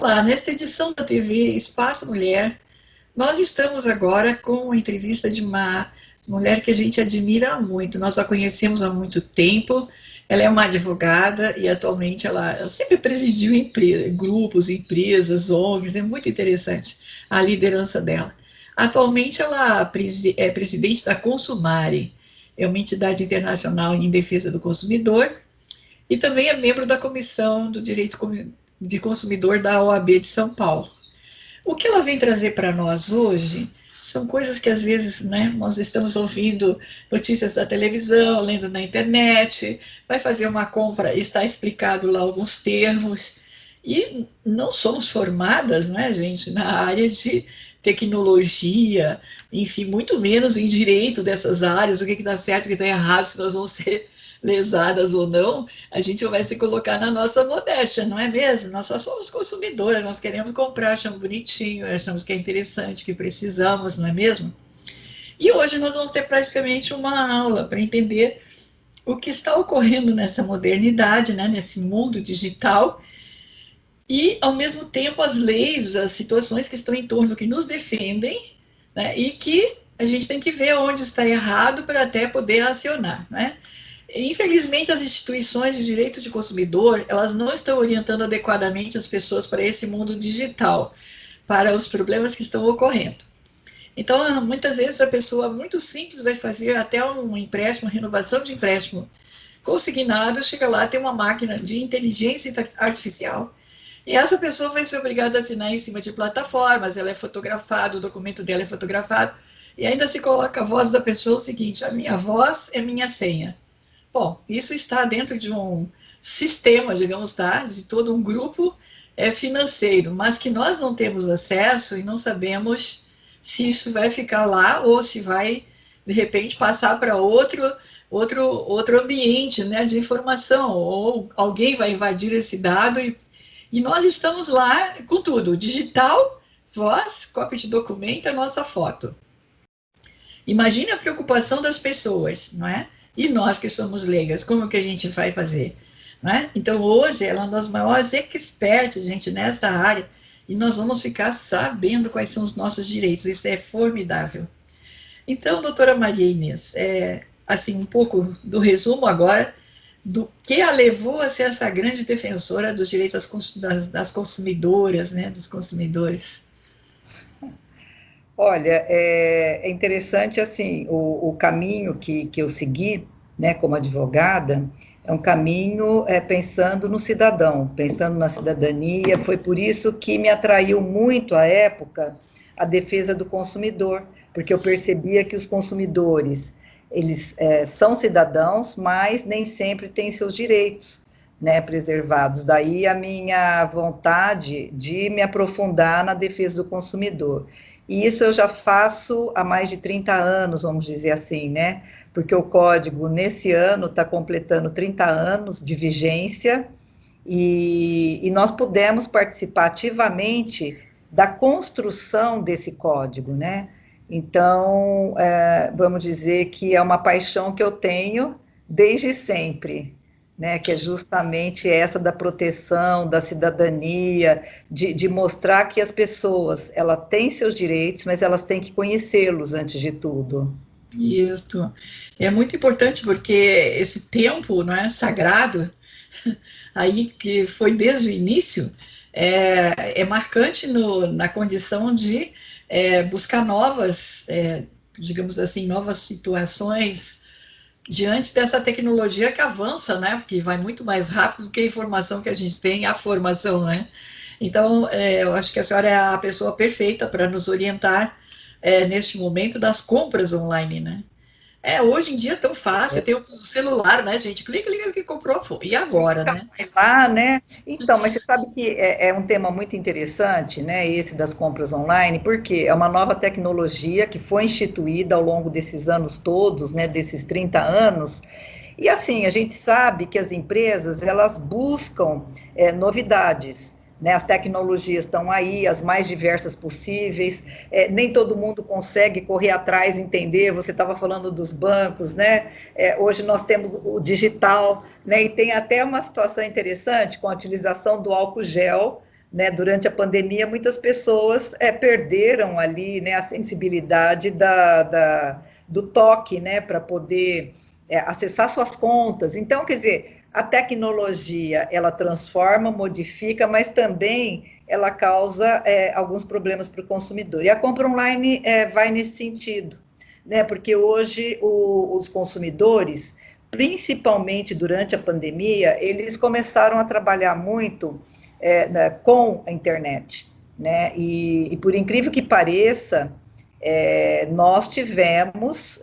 Olá, nesta edição da TV Espaço Mulher, nós estamos agora com a entrevista de uma mulher que a gente admira muito. Nós a conhecemos há muito tempo. Ela é uma advogada e atualmente ela sempre presidiu grupos, empresas, ONGs. É muito interessante a liderança dela. Atualmente ela é presidente da Consumare, é uma entidade internacional em defesa do consumidor e também é membro da Comissão do Direito de Consumidor da OAB de São Paulo. O que ela vem trazer para nós hoje são coisas que às vezes, né, nós estamos ouvindo notícias da televisão, lendo na internet, vai fazer uma compra, está explicado lá alguns termos, e não somos formadas, né, gente, na área de tecnologia, enfim, muito menos em direito dessas áreas, o que está certo, o que está errado, se nós vamos ser lesadas ou não, a gente vai se colocar na nossa modéstia, não é mesmo? Nós só somos consumidoras, nós queremos comprar, achamos bonitinho, achamos que é interessante, que precisamos, não é mesmo? E hoje nós vamos ter praticamente uma aula para entender o que está ocorrendo nessa modernidade, né, nesse mundo digital, e, ao mesmo tempo, as leis, as situações que estão em torno, que nos defendem, né, e que a gente tem que ver onde está errado para até poder acionar, né? Infelizmente, as instituições de direito de consumidor, elas não estão orientando adequadamente as pessoas para esse mundo digital, para os problemas que estão ocorrendo. Então, muitas vezes, a pessoa muito simples vai fazer até um empréstimo, renovação de empréstimo consignado, chega lá, tem uma máquina de inteligência artificial, e essa pessoa vai ser obrigada a assinar em cima de plataformas, ela é fotografada, o documento dela é fotografado, e ainda se coloca a voz da pessoa o seguinte: a minha voz é minha senha. Bom, isso está dentro de um sistema, digamos, tá, de todo um grupo financeiro, mas que nós não temos acesso e não sabemos se isso vai ficar lá ou se vai, de repente, passar para outro ambiente, né, de informação, ou alguém vai invadir esse dado e nós estamos lá com tudo, digital, voz, cópia de documento, a nossa foto. Imagine a preocupação das pessoas, não é? E nós que somos leigas, como que a gente vai fazer? Não é? Então, hoje, ela é uma das maiores experts, gente, nessa área, e nós vamos ficar sabendo quais são os nossos direitos. Isso é formidável. Então, doutora Maria Inês, assim, um pouco do resumo agora do que a levou a ser essa grande defensora dos direitos das consumidoras, né, dos consumidores. Olha, é interessante assim, o caminho que eu segui, né, como advogada, é um caminho pensando no cidadão, pensando na cidadania. Foi por isso que me atraiu muito à época a defesa do consumidor, porque eu percebia que os consumidores, eles são cidadãos, mas nem sempre têm seus direitos, né, preservados. Daí a minha vontade de me aprofundar na defesa do consumidor. E isso eu já faço há mais de 30 anos, vamos dizer assim, né? Porque o código, nesse ano, está completando 30 anos de vigência e nós pudemos participar ativamente da construção desse código, né? Então, vamos dizer que é uma paixão que eu tenho desde sempre, né, que é justamente essa da proteção, da cidadania, de mostrar que as pessoas, ela têm seus direitos, mas elas têm que conhecê-los antes de tudo. Isso. É muito importante porque esse tempo, não é, sagrado, aí que foi desde o início, é marcante na condição de buscar novas, digamos assim, novas situações diante dessa tecnologia que avança, né? Porque vai muito mais rápido do que a informação que a gente tem, a formação, né? Então, eu acho que a senhora é a pessoa perfeita para nos orientar neste momento das compras online, né? Hoje em dia é tão fácil, tem o celular, né, gente? Clica, clica que comprou, e agora, Então, né? vai lá, né? Então, mas você sabe que é um tema muito interessante, né? Esse das compras online, porque é uma nova tecnologia que foi instituída ao longo desses anos todos, né? Desses 30 anos. E assim, a gente sabe que as empresas, elas buscam novidades, né? As tecnologias estão aí, as mais diversas possíveis, nem todo mundo consegue correr atrás, entender. Você estava falando dos bancos, né? Hoje nós temos o digital, né? E tem até uma situação interessante com a utilização do álcool gel, né, durante a pandemia, muitas pessoas perderam ali, né, a sensibilidade do toque, né, para poder acessar suas contas. Então, quer dizer, a tecnologia, ela transforma, modifica, mas também ela causa alguns problemas para o consumidor. E a compra online vai nesse sentido, né, porque hoje os consumidores, principalmente durante a pandemia, eles começaram a trabalhar muito né, com a internet, né? E por incrível que pareça, nós tivemos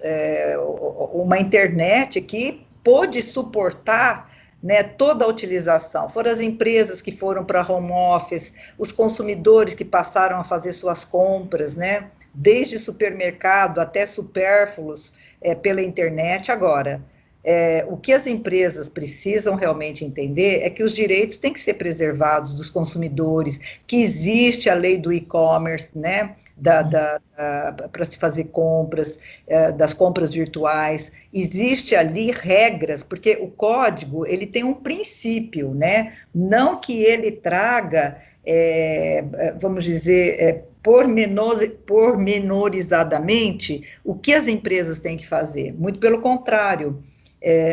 uma internet que pôde suportar, né, toda a utilização. Foram as empresas que foram para home office, os consumidores que passaram a fazer suas compras, né, desde supermercado até supérfluos pela internet. Agora, o que as empresas precisam realmente entender é que os direitos têm que ser preservados dos consumidores, que existe a lei do e-commerce, né, para se fazer compras, das compras virtuais, existe ali regras, porque o código, ele tem um princípio, né, não que ele traga, vamos dizer, pormenorizadamente o que as empresas têm que fazer, muito pelo contrário,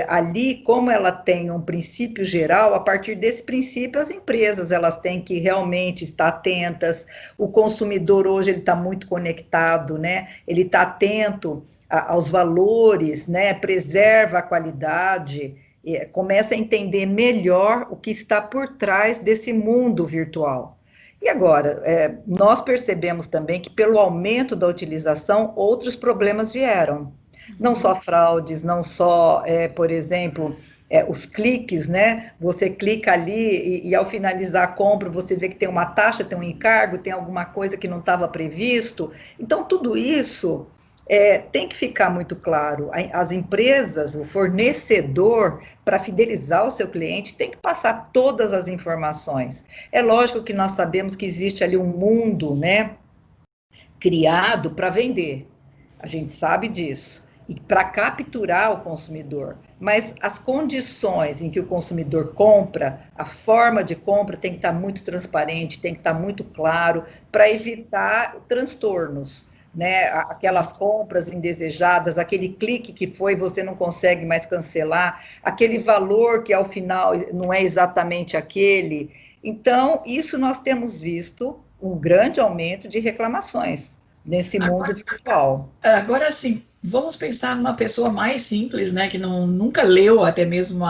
ali, como ela tem um princípio geral, a partir desse princípio, as empresas elas têm que realmente estar atentas. O consumidor hoje ele está muito conectado, né? Ele está atento aos valores, né? Preserva a qualidade, começa a entender melhor o que está por trás desse mundo virtual. E agora, nós percebemos também que, pelo aumento da utilização, outros problemas vieram. Não só fraudes, não só, por exemplo, os cliques, né? Você clica ali e ao finalizar a compra, você vê que tem uma taxa, tem um encargo, tem alguma coisa que não estava previsto. Então, tudo isso tem que ficar muito claro. As empresas, o fornecedor, para fidelizar o seu cliente, tem que passar todas as informações. É lógico que nós sabemos que existe ali um mundo, né, criado para vender. A gente sabe disso. E para capturar o consumidor. Mas as condições em que o consumidor compra, a forma de compra tem que estar muito transparente, tem que estar muito claro, para evitar transtornos. Né? Aquelas compras indesejadas, aquele clique que foi, você não consegue mais cancelar, aquele valor que ao final não é exatamente aquele. Então, isso nós temos visto um grande aumento de reclamações nesse mundo virtual. Agora sim, vamos pensar numa pessoa mais simples, né, que nunca leu até mesmo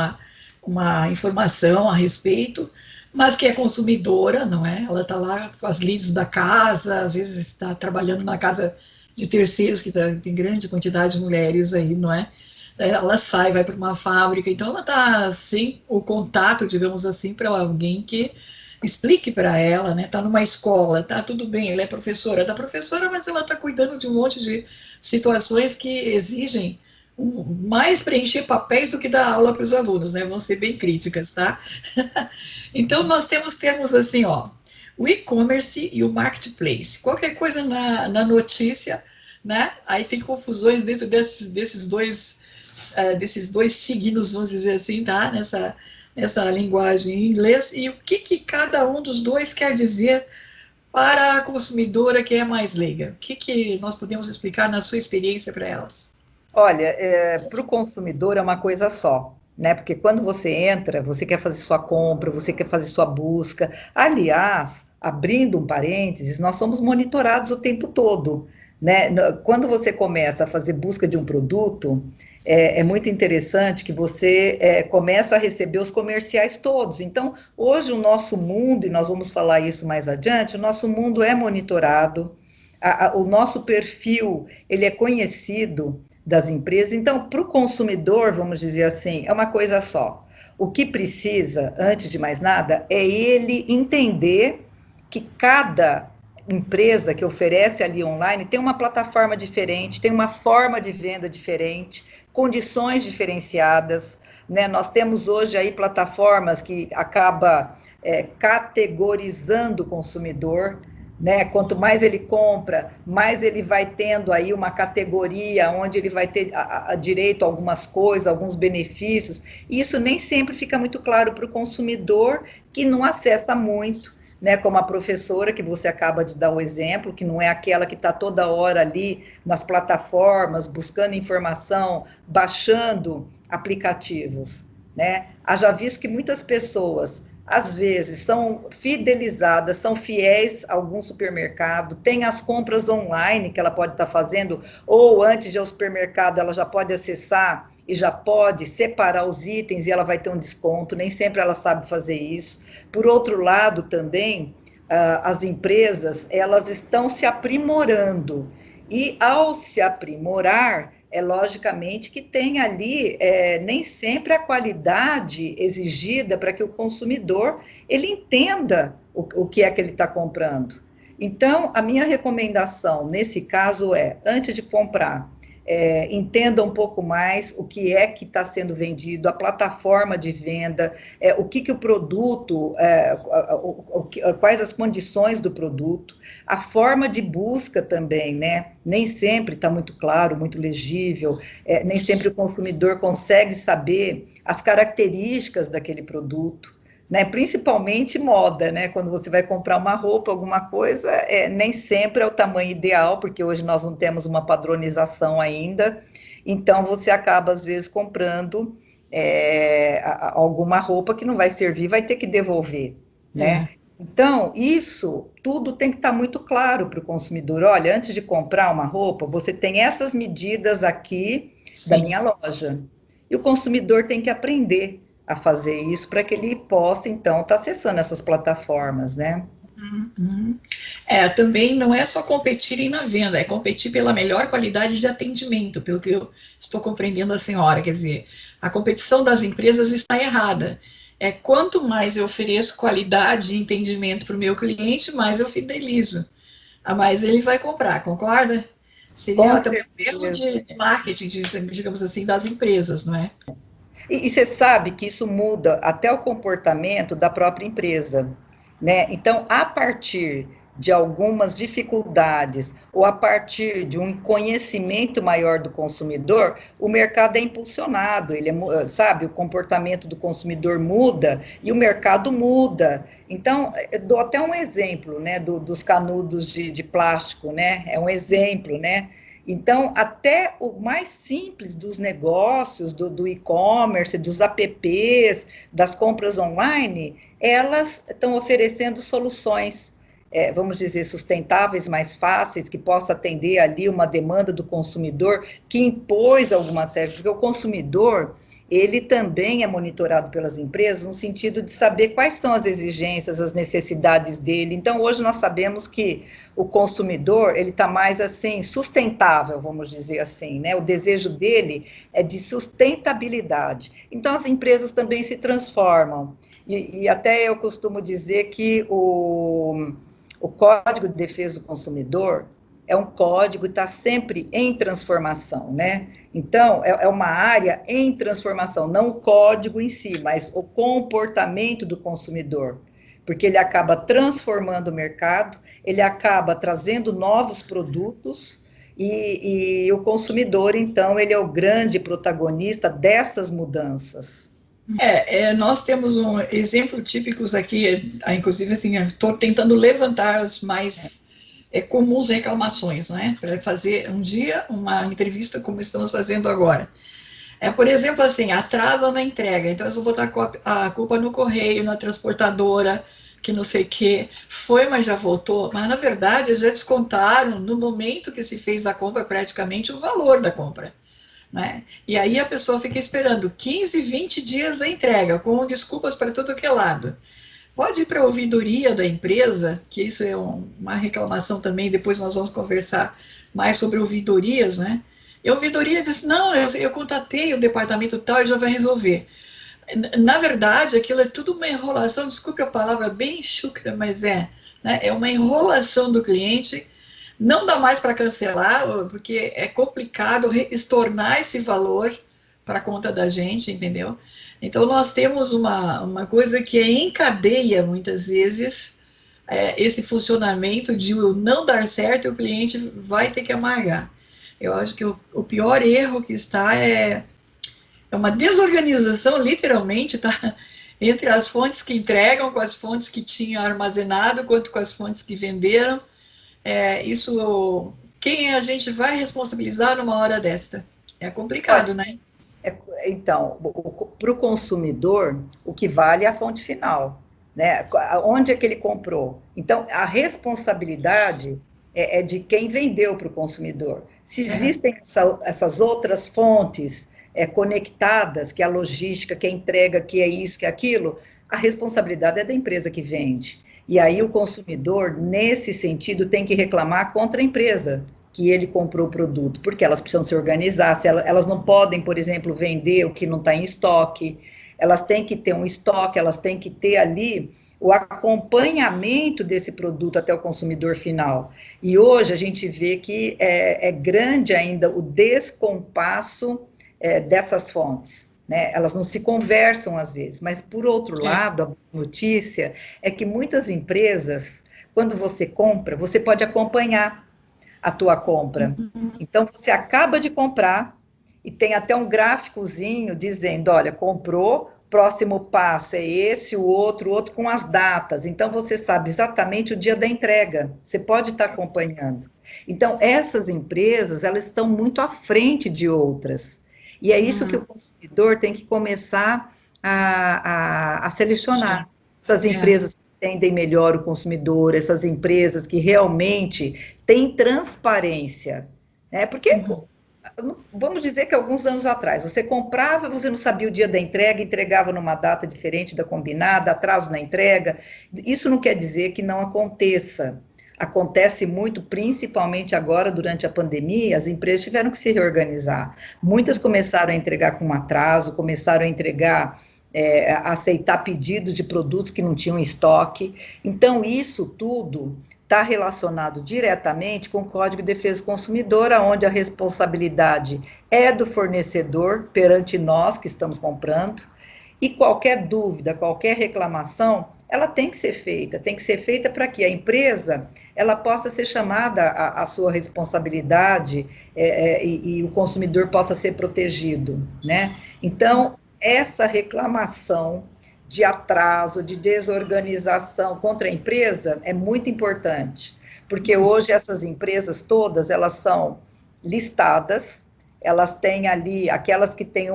uma informação a respeito, mas que é consumidora, não é? Ela está lá com as lides da casa, às vezes está trabalhando na casa de terceiros, que tem grande quantidade de mulheres aí, não é? Ela sai, vai para uma fábrica, então ela está sem o contato, digamos assim, para alguém que explique para ela, né? Está numa escola, tá tudo bem, ela é professora, da professora, mas ela está cuidando de um monte de situações que exigem mais preencher papéis do que dar aula para os alunos, né? Vão ser bem críticas, tá? Então nós temos termos assim, ó, o e-commerce e o marketplace. Qualquer coisa na notícia, né? Aí tem confusões dentro desses dois signos, vamos dizer assim, tá? Nessa linguagem em inglês, e o que cada um dos dois quer dizer para a consumidora que é mais leiga. O que nós podemos explicar na sua experiência para elas? Olha, para o consumidor é uma coisa só, né? Porque quando você entra, você quer fazer sua compra, você quer fazer sua busca. Aliás, abrindo um parênteses, nós somos monitorados o tempo todo, né? Quando você começa a fazer busca de um produto, é muito interessante que você começa a receber os comerciais todos. Então, hoje o nosso mundo, e nós vamos falar isso mais adiante, o nosso mundo é monitorado, o nosso perfil, ele é conhecido das empresas. Então, para o consumidor, vamos dizer assim, é uma coisa só. O que precisa, antes de mais nada, é ele entender que cada empresa que oferece ali online tem uma plataforma diferente, tem uma forma de venda diferente, condições diferenciadas, né? Nós temos hoje aí plataformas que acaba categorizando o consumidor, né? Quanto mais ele compra, mais ele vai tendo aí uma categoria onde ele vai ter direito a algumas coisas, alguns benefícios. Isso nem sempre fica muito claro para o consumidor que não acessa muito, né, como a professora que você acaba de dar o exemplo, que não é aquela que está toda hora ali nas plataformas, buscando informação, baixando aplicativos, né? Haja visto que muitas pessoas, às vezes, são fidelizadas, são fiéis a algum supermercado, tem as compras online que ela pode estar fazendo, ou antes de ir ao supermercado, ela já pode acessar e já pode separar os itens e ela vai ter um desconto, nem sempre ela sabe fazer isso. Por outro lado, também, as empresas, elas estão se aprimorando, e ao se aprimorar, é logicamente que tem ali nem sempre a qualidade exigida para que o consumidor ele entenda o que é que ele está comprando. Então, a minha recomendação nesse caso é, antes de comprar, entenda um pouco mais o que é que está sendo vendido, a plataforma de venda, o que o produto, quais as condições do produto, a forma de busca também, né? Nem sempre está muito claro, muito legível, nem sempre o consumidor consegue saber as características daquele produto, né? Principalmente moda, né? Quando você vai comprar uma roupa, alguma coisa, nem sempre é o tamanho ideal, porque hoje nós não temos uma padronização ainda, então você acaba, às vezes, comprando alguma roupa que não vai servir, vai ter que devolver, É, né? Então, isso tudo tem que estar muito claro para o consumidor. Olha, antes de comprar uma roupa, você tem essas medidas aqui da sim. minha loja. E o consumidor tem que aprender a fazer isso para que ele possa, então, estar acessando essas plataformas, né? Uhum. Também não é só competirem na venda, é competir pela melhor qualidade de atendimento, pelo que eu estou compreendendo a senhora. Quer dizer, a competição das empresas está errada. Quanto mais eu ofereço qualidade e entendimento para o meu cliente, mais eu fidelizo, a mais ele vai comprar, concorda? Com Seria também um erro certeza. de marketing, digamos assim, das empresas, não é? E você sabe que isso muda até o comportamento da própria empresa, né? Então, a partir de algumas dificuldades ou a partir de um conhecimento maior do consumidor, o mercado é impulsionado, sabe, o comportamento do consumidor muda e o mercado muda. Então, eu dou até um exemplo, né, dos canudos de plástico, né? É um exemplo, né? Então, até o mais simples dos negócios, do e-commerce, dos apps, das compras online, elas estão oferecendo soluções, vamos dizer, sustentáveis, mais fáceis, que possa atender ali uma demanda do consumidor, que impôs alguma série, porque o consumidor, ele também é monitorado pelas empresas no sentido de saber quais são as exigências, as necessidades dele. Então, hoje nós sabemos que o consumidor, ele está mais assim, sustentável, vamos dizer assim, né? O desejo dele é de sustentabilidade. Então, as empresas também se transformam. E até eu costumo dizer que o Código de Defesa do Consumidor é um código que está sempre em transformação, né? Então, é uma área em transformação, não o código em si, mas o comportamento do consumidor, porque ele acaba transformando o mercado, ele acaba trazendo novos produtos, e o consumidor, então, ele é o grande protagonista dessas mudanças. Nós temos um exemplo típicos aqui, inclusive assim, estou tentando levantar os mais comuns reclamações, né? Para fazer um dia uma entrevista como estamos fazendo agora. Por exemplo, assim, atrasa na entrega, então eu vou botar a culpa no correio, na transportadora, que não sei o que, foi, mas já voltou. Mas na verdade, eles já descontaram no momento que se fez a compra, praticamente o valor da compra. Né? E aí a pessoa fica esperando 15, 20 dias a entrega, com desculpas para tudo que é lado. Pode ir para a ouvidoria da empresa, que isso é uma reclamação também, depois nós vamos conversar mais sobre ouvidorias, né? E a ouvidoria diz, não, eu contatei o departamento tal e já vai resolver. Na verdade, aquilo é tudo uma enrolação, desculpe a palavra bem chucra, mas né? É uma enrolação do cliente, não dá mais para cancelar, porque é complicado estornar esse valor para a conta da gente, entendeu? Então, nós temos uma coisa que é em cadeia, muitas vezes, esse funcionamento de não dar certo e o cliente vai ter que amargar. Eu acho que o pior erro que está é uma desorganização, literalmente, tá? entre as fontes que entregam, com as fontes que tinham armazenado, quanto com as fontes que venderam. Isso, quem a gente vai responsabilizar numa hora desta? É complicado, Olha, né? é, então, para o consumidor, o que vale é a fonte final, né? Onde é que ele comprou? Então, a responsabilidade é de quem vendeu para o consumidor. Se É, existem essas outras fontes conectadas, que é a logística, que é a entrega, que é isso, que é aquilo, a responsabilidade é da empresa que vende. E aí o consumidor, nesse sentido, tem que reclamar contra a empresa que ele comprou o produto, porque elas precisam se organizar, se elas não podem, por exemplo, vender o que não está em estoque, elas têm que ter um estoque, elas têm que ter ali o acompanhamento desse produto até o consumidor final. E hoje a gente vê que é grande ainda o descompasso dessas fontes. Né? Elas não se conversam às vezes, mas por outro é. lado, a notícia é que muitas empresas, quando você compra, você pode acompanhar a tua compra. Então, você acaba de comprar e tem até um gráficozinho dizendo, olha, comprou, próximo passo é esse, o outro com as datas. Então, você sabe exatamente o dia da entrega. Você pode estar acompanhando. Então, essas empresas, elas estão muito à frente de outras. E é isso que o consumidor tem que começar a selecionar. Essas É. empresas que atendem melhor o consumidor, essas empresas que realmente têm transparência. Né? Porque, Uhum. vamos dizer que alguns anos atrás, você comprava, você não sabia o dia da entrega, entregava numa data diferente da combinada, atraso na entrega. Isso não quer dizer que não aconteça. Acontece muito, principalmente agora, durante a pandemia, as empresas tiveram que se reorganizar. Muitas começaram a entregar com atraso, começaram a entregar, a aceitar pedidos de produtos que não tinham estoque. Então, isso tudo está relacionado diretamente com o Código de Defesa do Consumidor, onde a responsabilidade é do fornecedor perante nós que estamos comprando, e qualquer dúvida, qualquer reclamação, ela tem que ser feita para que a empresa ela possa ser chamada à sua responsabilidade e o consumidor possa ser protegido, né? Então, essa reclamação de atraso, de desorganização contra a empresa é muito importante, porque hoje essas empresas todas, elas são listadas, elas têm ali, aquelas que têm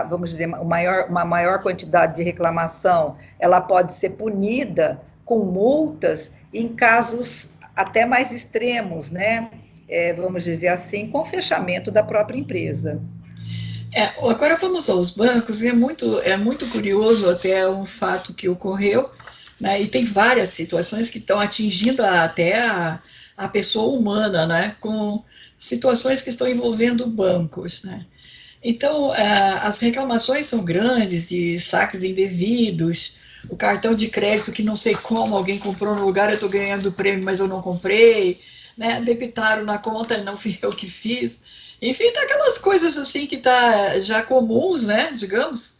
vamos dizer, uma maior quantidade de reclamação, ela pode ser punida com multas em casos até mais extremos, né? Vamos dizer assim, com fechamento da própria empresa. Agora vamos aos bancos, e é muito curioso até um fato que ocorreu, né, e tem várias situações que estão atingindo até a pessoa humana, né, com situações que estão envolvendo bancos. Né. Então, as reclamações são grandes de saques indevidos, o cartão de crédito que não sei como alguém comprou no lugar, eu estou ganhando prêmio, mas eu não comprei, né, debitaram na conta, não fui eu que fiz. Enfim, tá aquelas coisas assim que tá já comuns, né, digamos.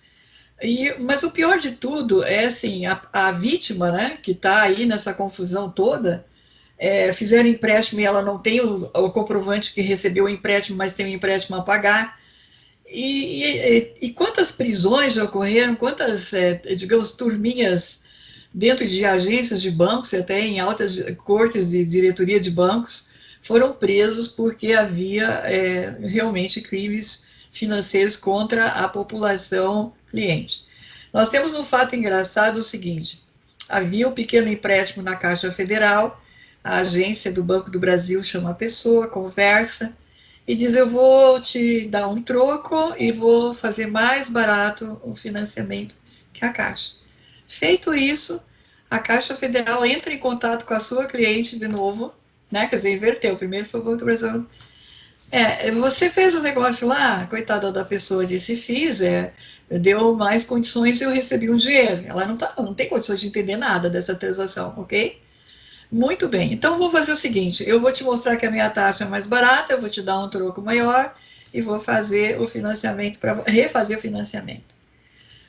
Mas o pior de tudo é assim, a vítima, né, que está aí nessa confusão toda, fizeram empréstimo e ela não tem o comprovante que recebeu o empréstimo, mas tem o empréstimo a pagar. E quantas prisões já ocorreram, quantas, digamos, turminhas dentro de agências de bancos e até em altas cortes de diretoria de bancos foram presos porque havia realmente crimes financeiros contra a população cliente. Nós temos um fato engraçado o seguinte: havia um pequeno empréstimo na Caixa Federal, a agência do Banco do Brasil chama a pessoa, conversa e diz: eu vou te dar um troco e vou fazer mais barato o financiamento que a Caixa. Feito isso, a Caixa Federal entra em contato com a sua cliente de novo, né? Quer dizer, inverteu. Primeiro foi o Banco do Brasil. Você fez o negócio lá, coitada da pessoa disse: fiz, deu mais condições e eu recebi um dinheiro. Ela não tem condições de entender nada dessa transação, ok? Muito bem, então vou fazer o seguinte: eu vou te mostrar que a minha taxa é mais barata, eu vou te dar um troco maior e vou fazer o financiamento, para refazer o financiamento.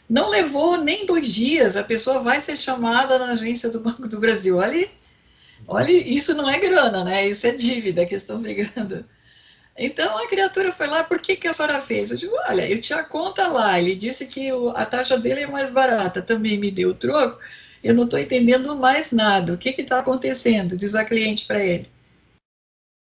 Não levou nem 2 dias, a pessoa vai ser chamada na agência do Banco do Brasil. Olha, isso não é grana, né? Isso é dívida que estão brigando. Então a criatura foi lá, por que a senhora fez? Eu digo, olha, eu tinha a conta lá, ele disse que a taxa dele é mais barata, também me deu o troco, eu não estou entendendo mais nada, o que está acontecendo? Diz a cliente para ele.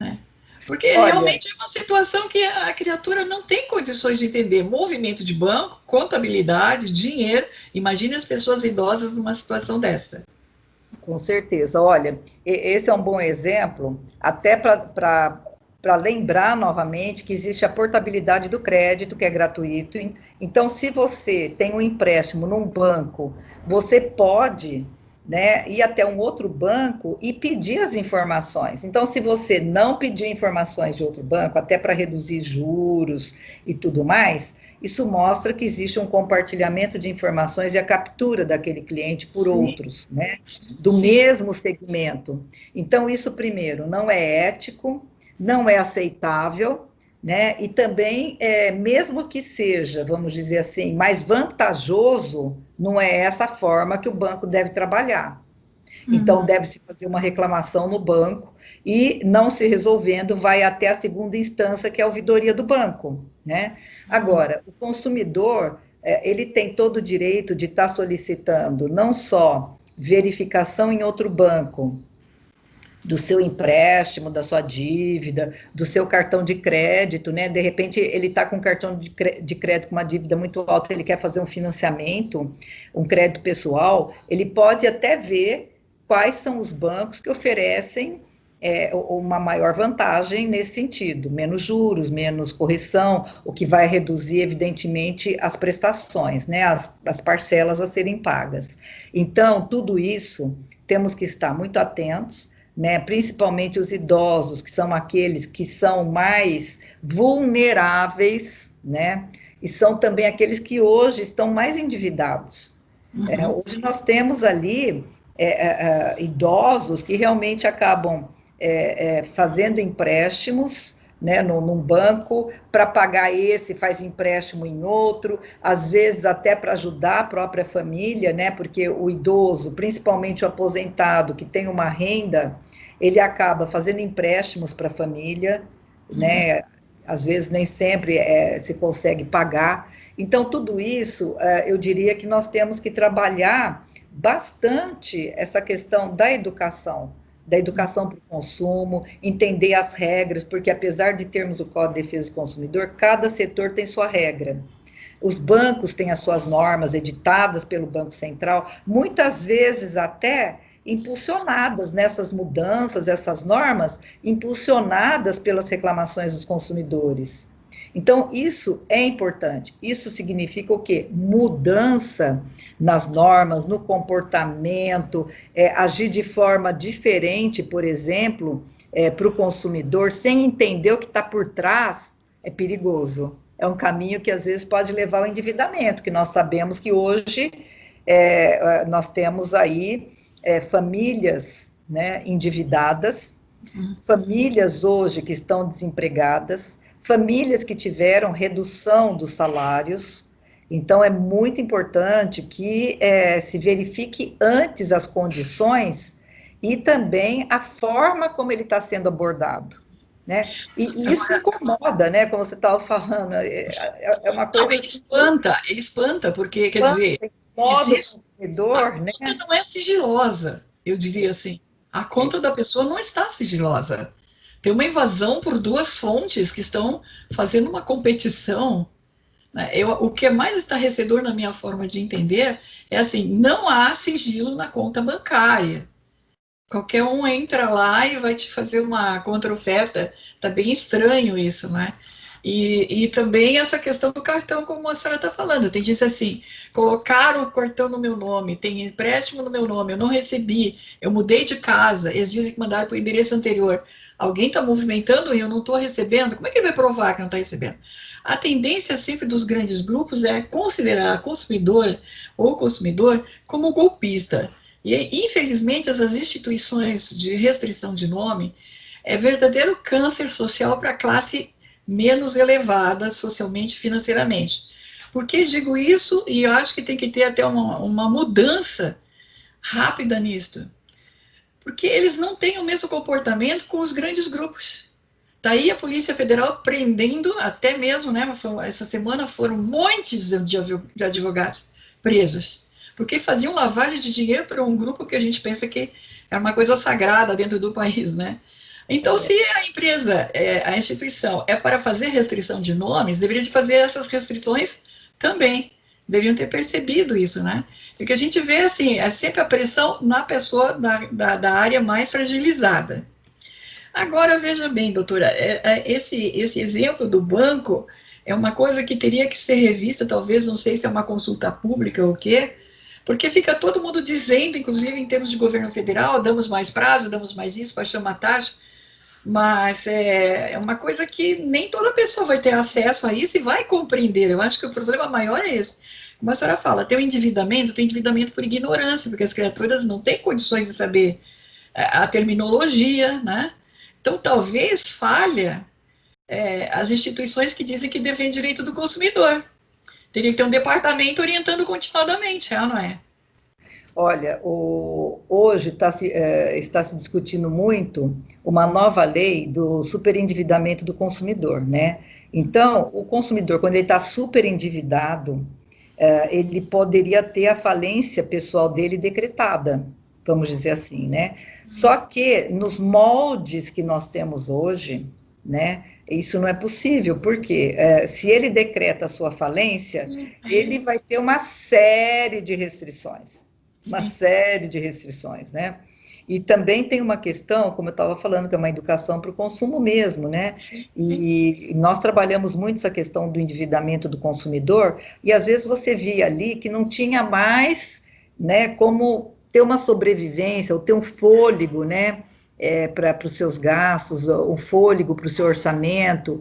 Né? Porque Olha, realmente é uma situação que a criatura não tem condições de entender. Movimento de banco, contabilidade, dinheiro. Imagine as pessoas idosas numa situação dessa. com certeza. Olha, esse é um bom exemplo, até para lembrar novamente que existe a portabilidade do crédito, que é gratuito. Então, se você tem um empréstimo num banco, você pode, né, ir até um outro banco e pedir as informações. Então, se você não pedir informações de outro banco, até para reduzir juros e tudo mais, isso mostra que existe um compartilhamento de informações e a captura daquele cliente por Sim, outros, né? Do sim. mesmo segmento. Então, isso, primeiro, não é ético, não é aceitável, né? E também, mesmo que seja, vamos dizer assim, mais vantajoso, não é essa forma que o banco deve trabalhar. Então, Uhum. deve-se fazer uma reclamação no banco e, não se resolvendo, vai até a segunda instância, que é a ouvidoria do banco, né? Agora, o consumidor, ele tem todo o direito de estar solicitando não só verificação em outro banco, do seu empréstimo, da sua dívida, do seu cartão de crédito, né? De repente, ele está com um cartão de crédito com uma dívida muito alta, ele quer fazer um financiamento, um crédito pessoal, ele pode até ver quais são os bancos que oferecem uma maior vantagem nesse sentido, menos juros, menos correção, o que vai reduzir, evidentemente, as prestações, né? As parcelas a serem pagas. Então, tudo isso temos que estar muito atentos, né, principalmente os idosos, que são aqueles que são mais vulneráveis, né, e são também aqueles que hoje estão mais endividados. Uhum. Hoje nós temos ali idosos que realmente acabam fazendo empréstimos, né, num banco, para pagar esse, faz empréstimo em outro, às vezes até para ajudar a própria família, né, porque o idoso, principalmente o aposentado, que tem uma renda, ele acaba fazendo empréstimos para a família, né, às vezes nem sempre se consegue pagar. Então, tudo isso, eu diria que nós temos que trabalhar bastante essa questão da educação para o consumo, entender as regras, porque apesar de termos o Código de Defesa do Consumidor, cada setor tem sua regra. Os bancos têm as suas normas editadas pelo Banco Central, muitas vezes até impulsionadas nessas mudanças, essas normas, impulsionadas pelas reclamações dos consumidores. Então, isso é importante. Isso significa o quê? Mudança nas normas, no comportamento, agir de forma diferente, por exemplo, para o consumidor, sem entender o que está por trás, é perigoso. É um caminho que às vezes pode levar ao endividamento, que nós sabemos que hoje nós temos aí famílias, né, endividadas, famílias hoje que estão desempregadas, famílias que tiveram redução dos salários. Então, é muito importante que se verifique antes as condições e também a forma como ele está sendo abordado. Né? E isso Agora, incomoda, né? Como você estava falando, é uma não, coisa assim que ele espanta, porque, quer incomoda dizer, o existe, a consumidor, né? conta não é sigilosa, eu diria assim. A conta da pessoa não está sigilosa. Tem uma invasão por duas fontes que estão fazendo uma competição. Né? O que é mais estarrecedor na minha forma de entender é assim, não há sigilo na conta bancária. Qualquer um entra lá e vai te fazer uma contra-oferta. Está bem estranho isso, né? E também essa questão do cartão, como a senhora está falando. Tem gente assim, colocaram o cartão no meu nome, tem empréstimo no meu nome, eu não recebi, eu mudei de casa, eles dizem que mandaram para o endereço anterior. Alguém está movimentando e eu não estou recebendo, como é que ele vai provar que não está recebendo? A tendência sempre dos grandes grupos é considerar a consumidor ou consumidor como golpista. E, infelizmente, essas instituições de restrição de nome é verdadeiro câncer social para a classe menos elevada socialmente e financeiramente. Por que digo isso? E eu acho que tem que ter até uma mudança rápida nisto. Porque eles não têm o mesmo comportamento com os grandes grupos. Daí a Polícia Federal prendendo, até mesmo, né, essa semana foram montes de advogados presos, porque faziam lavagem de dinheiro para um grupo que a gente pensa que é uma coisa sagrada dentro do país, né? Então, se a empresa, a instituição, é para fazer restrição de nomes, deveria de fazer essas restrições também. Deveriam ter percebido isso, né? Porque a gente vê, assim, é sempre a pressão na pessoa da área mais fragilizada. Agora, veja bem, doutora, esse exemplo do banco é uma coisa que teria que ser revista, talvez, não sei se é uma consulta pública ou o quê, porque fica todo mundo dizendo, inclusive em termos de governo federal, damos mais prazo, damos mais isso, baixamos a taxa, mas é uma coisa que nem toda pessoa vai ter acesso a isso e vai compreender. Eu acho que o problema maior é esse. Como a senhora fala, tem endividamento por ignorância, porque as criaturas não têm condições de saber a terminologia, né? Então, talvez falha as instituições que dizem que defendem o direito do consumidor. Teria que ter um departamento orientando continuadamente, não é? Olha, hoje está se discutindo muito uma nova lei do superendividamento do consumidor, né? Então, o consumidor, quando ele está superendividado, ele poderia ter a falência pessoal dele decretada, vamos dizer assim, né? Só que nos moldes que nós temos hoje, né, isso não é possível, porque se ele decreta a sua falência, ele vai ter uma série de restrições, né? E também tem uma questão, como eu estava falando, que é uma educação para o consumo mesmo, né? E nós trabalhamos muito essa questão do endividamento do consumidor, e às vezes você via ali que não tinha mais, né, como ter uma sobrevivência, ou ter um fôlego, né? Para os seus gastos, o fôlego para o seu orçamento.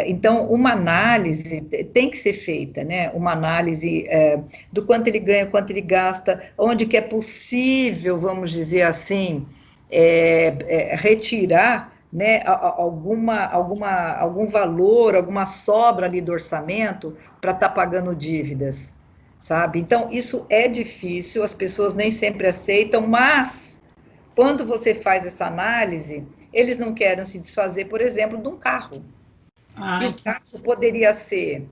Então, uma análise tem que ser feita, né? Uma análise do quanto ele ganha, quanto ele gasta, onde que é possível, vamos dizer assim, retirar, né, algum valor, alguma sobra ali do orçamento para estar pagando dívidas, sabe? Então, isso é difícil, as pessoas nem sempre aceitam, mas quando você faz essa análise, eles não querem se desfazer, por exemplo, de um carro. E o carro poderia ser,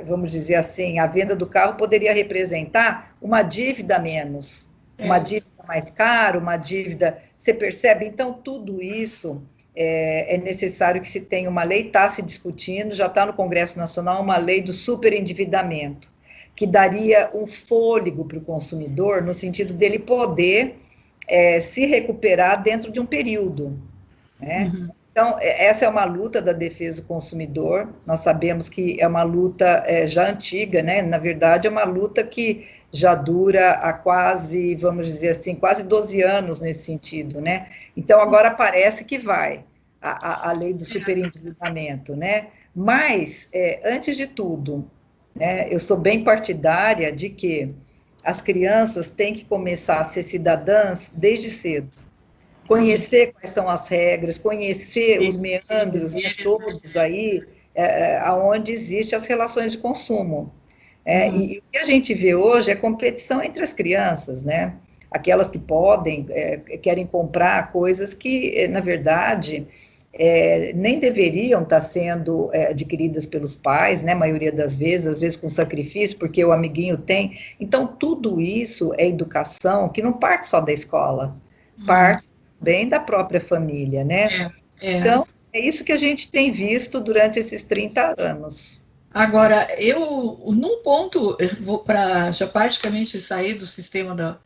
vamos dizer assim, a venda do carro poderia representar uma dívida a menos, uma dívida mais cara, uma dívida... Você percebe? Então, tudo isso é necessário que se tenha uma lei, está se discutindo, já está no Congresso Nacional, uma lei do superendividamento, que daria um fôlego para o consumidor, no sentido dele poder... se recuperar dentro de um período, né? Uhum. Então, essa é uma luta da defesa do consumidor, nós sabemos que é uma luta já antiga, né? Na verdade, é uma luta que já dura há quase, vamos dizer assim, quase 12 anos nesse sentido, né? Então, agora parece que vai a lei do superendividamento, né? Mas, antes de tudo, né, eu sou bem partidária de que as crianças têm que começar a ser cidadãs desde cedo. Conhecer quais são as regras, conhecer os meandros, né, todos aí, onde existem as relações de consumo. E o que a gente vê hoje é competição entre as crianças, né? Aquelas que podem, querem comprar coisas que, na verdade... nem deveriam estar sendo adquiridas pelos pais, né, a maioria das vezes, às vezes com sacrifício, porque o amiguinho tem. Então, tudo isso é educação que não parte só da escola, parte bem da própria família, né? Então, é isso que a gente tem visto durante esses 30 anos. Agora, num ponto, eu vou para já praticamente sair do sistema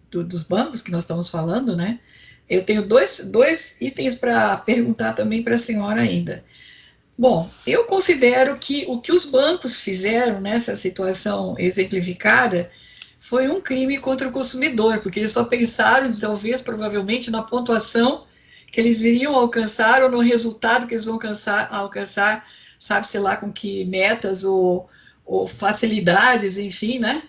dos bancos que nós estamos falando, né? Eu tenho dois itens para perguntar também para a senhora ainda. Bom, eu considero que o que os bancos fizeram nessa situação exemplificada foi um crime contra o consumidor, porque eles só pensaram, talvez, provavelmente, na pontuação que eles iriam alcançar ou no resultado que eles vão alcançar, sabe-se lá com que metas ou facilidades, enfim, né?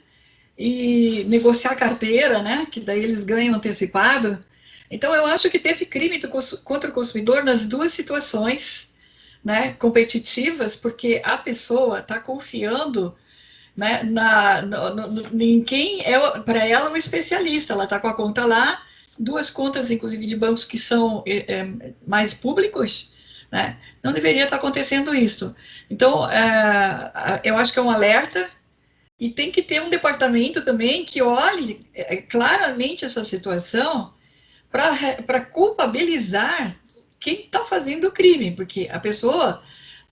E negociar carteira, né? Que daí eles ganham antecipado. Então, eu acho que teve crime contra o consumidor nas duas situações, né, competitivas, porque a pessoa está confiando, né, em quem é, para ela, um especialista. Ela está com a conta lá duas contas, inclusive, de bancos que são mais públicos, né? Não deveria estar acontecendo isso. Então, eu acho que é um alerta, e tem que ter um departamento também que olhe claramente essa situação para culpabilizar quem está fazendo o crime, porque a pessoa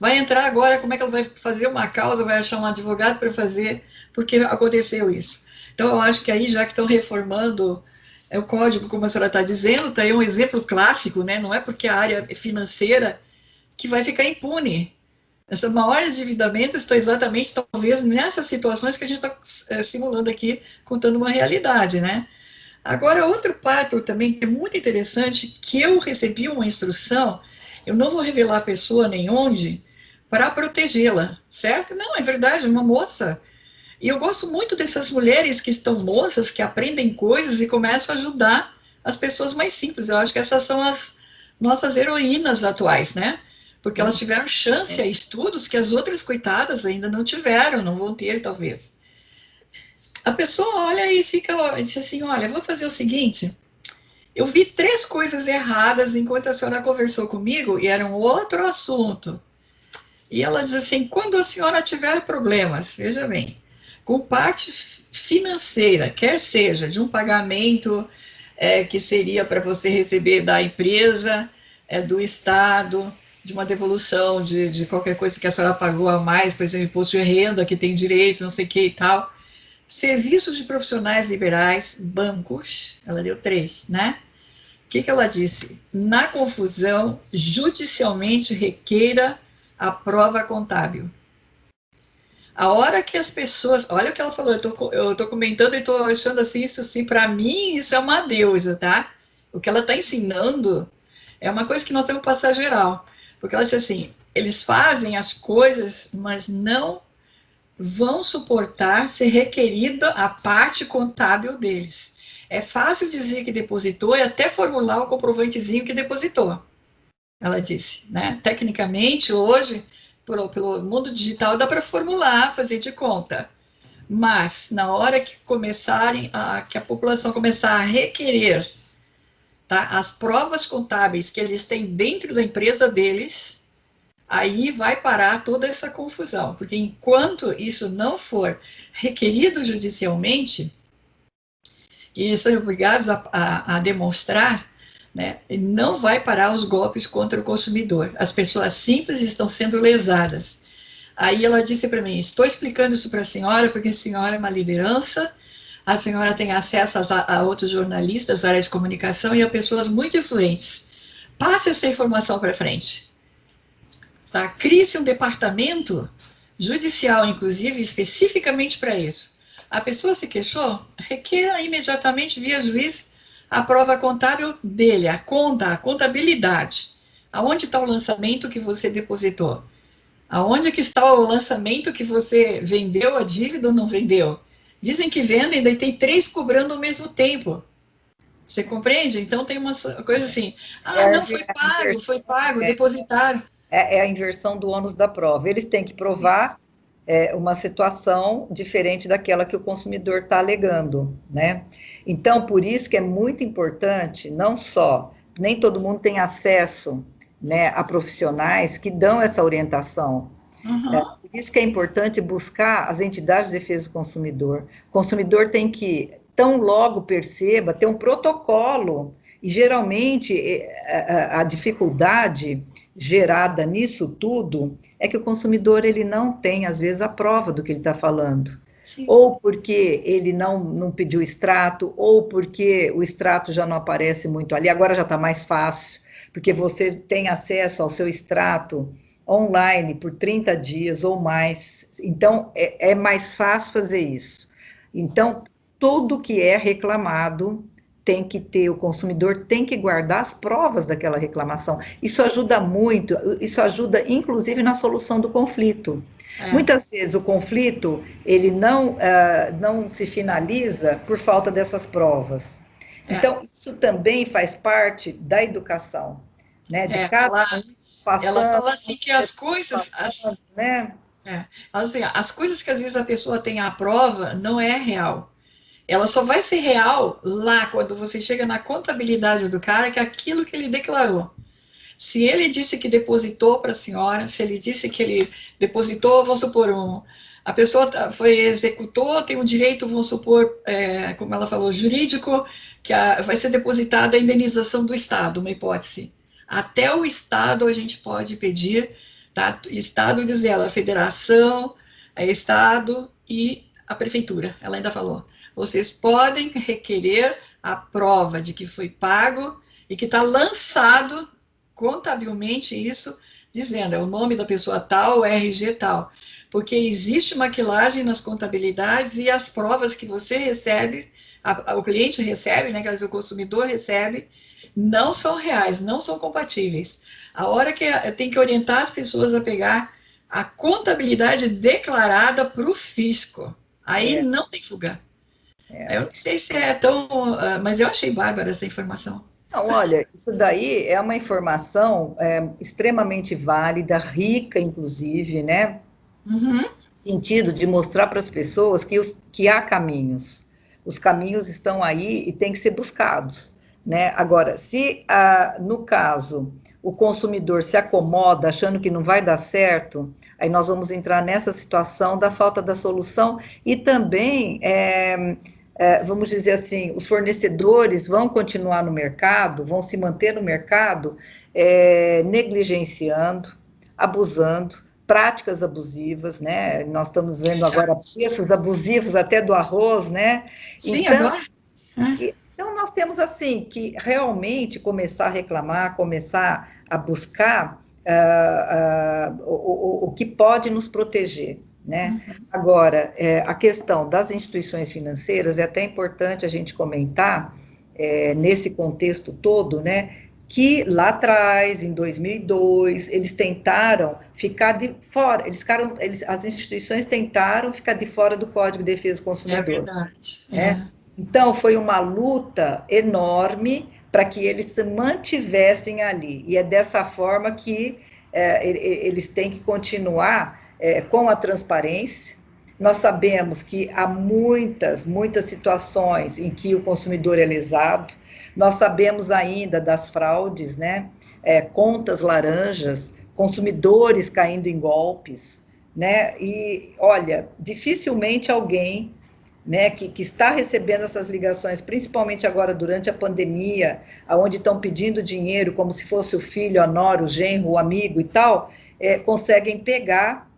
vai entrar agora, como é que ela vai fazer uma causa, vai achar um advogado para fazer, porque aconteceu isso. Então, eu acho que aí, já que estão reformando o código, como a senhora está dizendo, está aí um exemplo clássico, né? Não é porque a área financeira que vai ficar impune. Esse maior endividamento está exatamente, talvez, nessas situações que a gente está simulando aqui, contando uma realidade, né? Agora, outro fato também que é muito interessante, que eu recebi uma instrução, eu não vou revelar a pessoa nem onde, para protegê-la, certo? Não, é verdade, uma moça. E eu gosto muito dessas mulheres que estão moças, que aprendem coisas e começam a ajudar as pessoas mais simples. Eu acho que essas são as nossas heroínas atuais, né? Porque elas tiveram chance a estudos que as outras coitadas ainda não tiveram, não vão ter, talvez. A pessoa olha e fica, diz assim, olha, vou fazer o seguinte, eu vi 3 coisas erradas enquanto a senhora conversou comigo e era um outro assunto. E ela diz assim, quando a senhora tiver problemas, veja bem, com parte financeira, quer seja de um pagamento que seria para você receber da empresa, do Estado, de uma devolução de qualquer coisa que a senhora pagou a mais, por exemplo, imposto de renda, que tem direito, não sei o que e tal. Serviços de profissionais liberais, bancos, ela deu 3, né? O que ela disse? Na confusão, judicialmente requeira a prova contábil. A hora que as pessoas. Olha o que ela falou, eu estou comentando e estou achando assim, isso assim, para mim, isso é uma deusa, tá? O que ela está ensinando é uma coisa que nós temos que passar geral. Porque ela disse assim: eles fazem as coisas, mas não vão suportar ser requerida a parte contábil deles. É fácil dizer que depositou e até formular o comprovantezinho que depositou, ela disse, né? Tecnicamente, hoje, pelo mundo digital, dá para formular, fazer de conta. Mas, na hora que que a população começar a requerer, tá, as provas contábeis que eles têm dentro da empresa deles, aí vai parar toda essa confusão, porque enquanto isso não for requerido judicialmente, e são obrigados a demonstrar, né, não vai parar os golpes contra o consumidor. As pessoas simples estão sendo lesadas. Aí ela disse para mim, estou explicando isso para a senhora, porque a senhora é uma liderança, a senhora tem acesso a outros jornalistas da área de comunicação e a pessoas muito influentes. Passe essa informação para frente. Tá? Crie-se um departamento judicial, inclusive, especificamente para isso. A pessoa se queixou, requeira imediatamente via juiz a prova contábil dele, a contabilidade. Aonde está o lançamento que você depositou? Aonde que está o lançamento que você vendeu a dívida ou não vendeu? Dizem que vendem, daí tem 3 cobrando ao mesmo tempo. Você compreende? Então tem uma coisa assim, não foi pago, depositaram. É a inversão do ônus da prova. Eles têm que provar uma situação diferente daquela que o consumidor está alegando, né? Então, por isso que é muito importante, não só, nem todo mundo tem acesso, né, a profissionais que dão essa orientação. Por isso que é importante buscar as entidades de defesa do consumidor. O consumidor tem que, tão logo perceba, ter um protocolo, e geralmente a dificuldade gerada nisso tudo é que o consumidor ele não tem, às vezes, a prova do que ele está falando. Sim. Ou porque ele não pediu extrato, ou porque o extrato já não aparece muito ali, agora já está mais fácil, porque você tem acesso ao seu extrato online por 30 dias ou mais, então é mais fácil fazer isso. Então, tudo que é reclamado tem que ter, o consumidor tem que guardar as provas daquela reclamação. Isso ajuda muito, isso ajuda inclusive na solução do conflito. Muitas vezes o conflito, ele não se finaliza por falta dessas provas. Então, isso também faz parte da educação, né? De cada ela fala assim que as coisas, né? Assim, as coisas que às vezes a pessoa tem a prova não é real. Ela só vai ser real lá quando você chega na contabilidade do cara, que é aquilo que ele declarou. Se ele disse que depositou para a senhora, se ele disse que ele depositou, vamos supor, a pessoa foi executou, tem o direito, vamos supor, como ela falou, jurídico, que vai ser depositada a indenização do Estado, uma hipótese. Até o Estado a gente pode pedir, tá? Estado diz ela, a federação, a Estado e a prefeitura, ela ainda falou. Vocês podem requerer a prova de que foi pago e que está lançado contabilmente isso, dizendo, é o nome da pessoa tal, o RG tal, porque existe maquilagem nas contabilidades e as provas que você recebe, o cliente recebe, né, que o consumidor recebe, não são reais, não são compatíveis. A hora que tem que orientar as pessoas a pegar a contabilidade declarada para o fisco, aí não tem fuga. Eu não sei se é tão, mas eu achei bárbara essa informação. Não, olha, isso daí é uma informação extremamente válida, rica, inclusive, né? Uhum. Sentido de mostrar para as pessoas que há caminhos. Os caminhos estão aí e têm que ser buscados, né? Agora, se no caso o consumidor se acomoda achando que não vai dar certo, aí nós vamos entrar nessa situação da falta da solução e também vamos dizer assim, os fornecedores vão continuar no mercado, vão se manter no mercado, negligenciando, abusando, práticas abusivas, né? Nós estamos vendo agora preços abusivos até do arroz, né? Sim, agora. Então nós temos assim que realmente começar a reclamar, começar a buscar o que pode nos proteger. Né? Agora, a questão das instituições financeiras é até importante a gente comentar, nesse contexto todo, né, que lá atrás, em 2002, eles tentaram ficar de fora, as instituições tentaram ficar de fora do Código de Defesa do Consumidor. É verdade. Né? Então, foi uma luta enorme para que eles se mantivessem ali, e é dessa forma que eles têm que continuar com a transparência. Nós sabemos que há muitas situações em que o consumidor é lesado, nós sabemos ainda das fraudes, né? Contas laranjas, consumidores caindo em golpes, né? E, olha, dificilmente alguém, né, que está recebendo essas ligações, principalmente agora durante a pandemia, onde estão pedindo dinheiro como se fosse o filho, a nora, o genro, o amigo e tal, conseguem pegar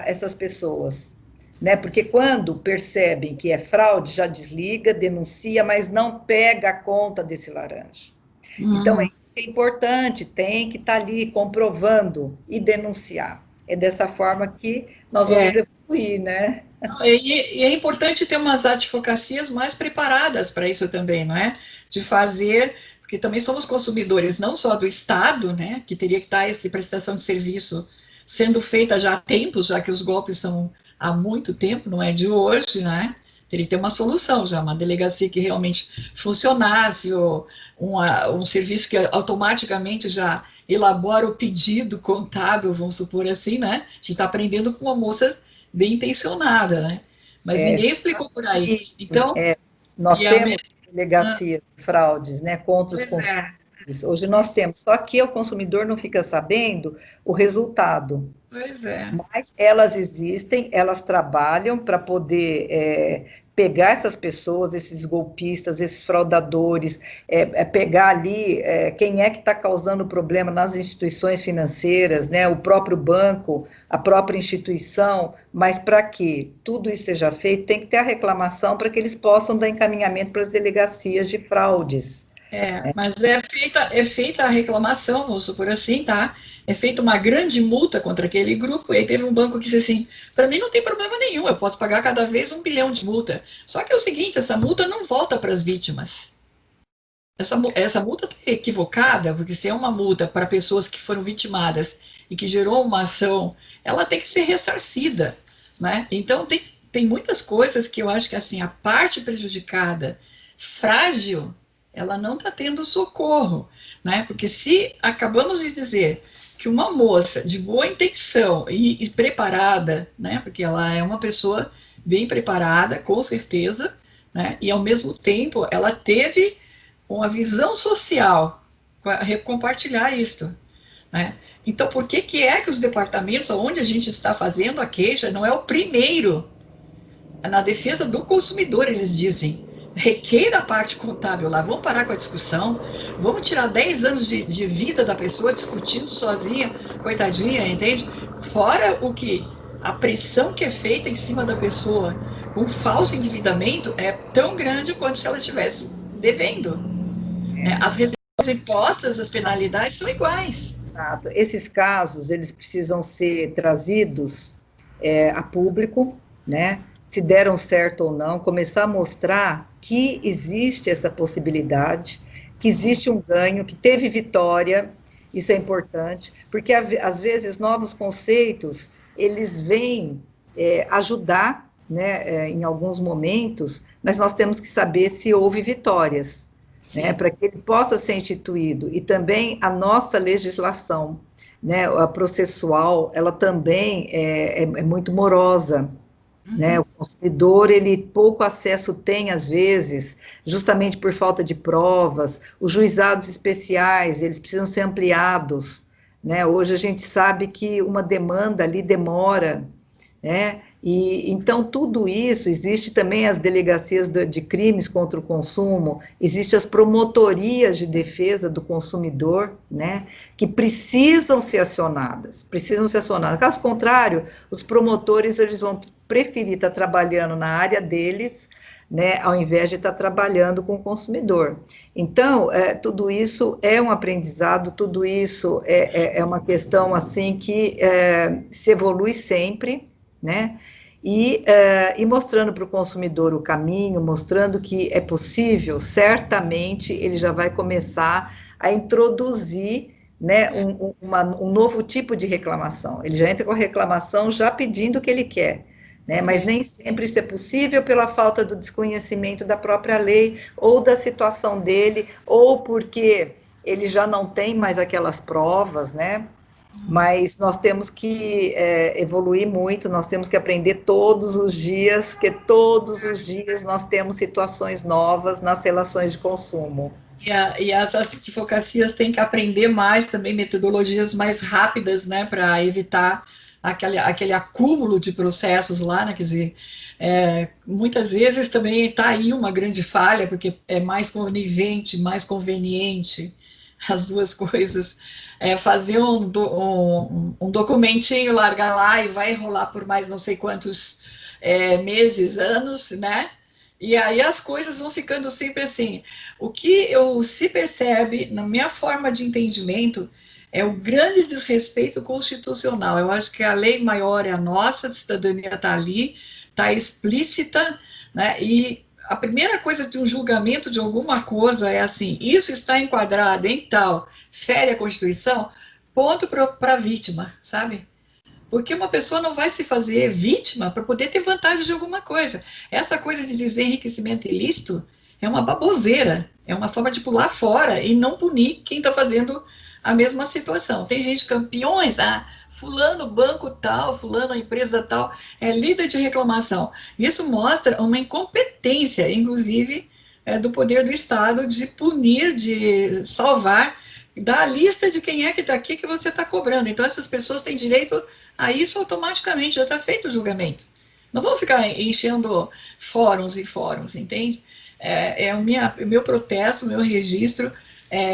essas pessoas, né? Porque quando percebem que é fraude, já desliga, denuncia, mas não pega a conta desse laranja. Então, é isso que é importante, tem que estar ali comprovando e denunciar. É dessa forma que nós vamos evoluir, né? E é importante ter umas advocacias mais preparadas para isso também, não é? De fazer, porque também somos consumidores não só do Estado, né? Que teria que estar essa prestação de serviço sendo feita já há tempos, já que os golpes são há muito tempo, não é de hoje, né? Teria que ter uma solução já, uma delegacia que realmente funcionasse, ou um serviço que automaticamente já elabora o pedido contábil, vamos supor assim, né? A gente está aprendendo com uma moça bem intencionada, né? Mas ninguém explicou por aí. Então, nós temos delegacia de fraudes, né, contra os consumidores. Hoje nós temos, só que o consumidor não fica sabendo o resultado. Pois é. Mas elas existem, elas trabalham para poder pegar essas pessoas, esses golpistas, esses fraudadores, pegar ali quem é que está causando problema nas instituições financeiras, né, o próprio banco, a própria instituição, mas para que tudo isso seja feito, tem que ter a reclamação para que eles possam dar encaminhamento para as delegacias de fraudes. Mas é feita a reclamação, vamos supor assim, tá? É feita uma grande multa contra aquele grupo, e aí teve um banco que disse assim, para mim não tem problema nenhum, eu posso pagar cada vez 1 bilhão de multa. Só que é o seguinte, essa multa não volta para as vítimas. Essa multa está equivocada, porque se é uma multa para pessoas que foram vitimadas e que gerou uma ação, ela tem que ser ressarcida, né? Então tem muitas coisas que eu acho que assim, a parte prejudicada, frágil, ela não está tendo socorro, né? Porque se acabamos de dizer que uma moça de boa intenção e preparada, né? Porque ela é uma pessoa bem preparada, com certeza, né? E, ao mesmo tempo, ela teve uma visão social para compartilhar isto, né? Então, por que é que os departamentos onde a gente está fazendo a queixa não é o primeiro na defesa do consumidor, eles dizem? Requeira a parte contábil lá, vamos parar com a discussão, vamos tirar 10 anos de vida da pessoa discutindo sozinha, coitadinha, entende? Fora o que a pressão que é feita em cima da pessoa com falso endividamento é tão grande quanto se ela estivesse devendo, né? As receitas impostas, as penalidades são iguais. Exato. Esses casos, eles precisam ser trazidos a público, né? Se deram certo ou não, começar a mostrar que existe essa possibilidade, que existe um ganho, que teve vitória, isso é importante, porque às vezes novos conceitos, eles vêm ajudar, né, em alguns momentos, mas nós temos que saber se houve vitórias, né, para que ele possa ser instituído. E também a nossa legislação, né, a processual, ela também é muito morosa, né? O consumidor, ele pouco acesso tem, às vezes, justamente por falta de provas. Os juizados especiais, eles precisam ser ampliados, né? Hoje a gente sabe que uma demanda ali demora, né? E então tudo isso, existe também as delegacias de crimes contra o consumo, existem as promotorias de defesa do consumidor, né, que precisam ser acionadas, precisam ser acionadas. Caso contrário, os promotores, eles vão preferir estar trabalhando na área deles, né, ao invés de estar trabalhando com o consumidor. Então, tudo isso é um aprendizado, tudo isso é uma questão, assim, que se evolui sempre, né? E mostrando para o consumidor o caminho, mostrando que é possível, certamente ele já vai começar a introduzir, né, um novo tipo de reclamação. Ele já entra com a reclamação já pedindo o que ele quer, né? Mas nem sempre isso é possível pela falta do desconhecimento da própria lei, ou da situação dele, ou porque ele já não tem mais aquelas provas, né? Mas nós temos que evoluir muito, nós temos que aprender todos os dias, porque todos os dias nós temos situações novas nas relações de consumo. E as advocacias têm que aprender mais também, metodologias mais rápidas, né, para evitar aquele acúmulo de processos lá, né, quer dizer, muitas vezes também está aí uma grande falha, porque é mais conivente, mais conveniente, as duas coisas, fazer um documentinho, largar lá e vai enrolar por mais não sei quantos meses, anos, né? E aí as coisas vão ficando sempre assim. O que se percebe, na minha forma de entendimento, é o grande desrespeito constitucional. Eu acho que a lei maior é a nossa, a cidadania está ali, está explícita, né? E a primeira coisa de um julgamento de alguma coisa é assim, isso está enquadrado em tal, fere a Constituição, ponto para a vítima, sabe? Porque uma pessoa não vai se fazer vítima para poder ter vantagem de alguma coisa. Essa coisa de dizer enriquecimento ilícito é uma baboseira, é uma forma de pular fora e não punir quem está fazendo a mesma situação. Tem gente campeões, fulano banco tal, fulano a empresa tal, é líder de reclamação. Isso mostra uma incompetência, inclusive, do poder do Estado de punir, de salvar, da lista de quem é que está aqui que você está cobrando. Então, essas pessoas têm direito a isso automaticamente, já está feito o julgamento. Não vão ficar enchendo fóruns e fóruns, entende? O meu protesto, o meu registro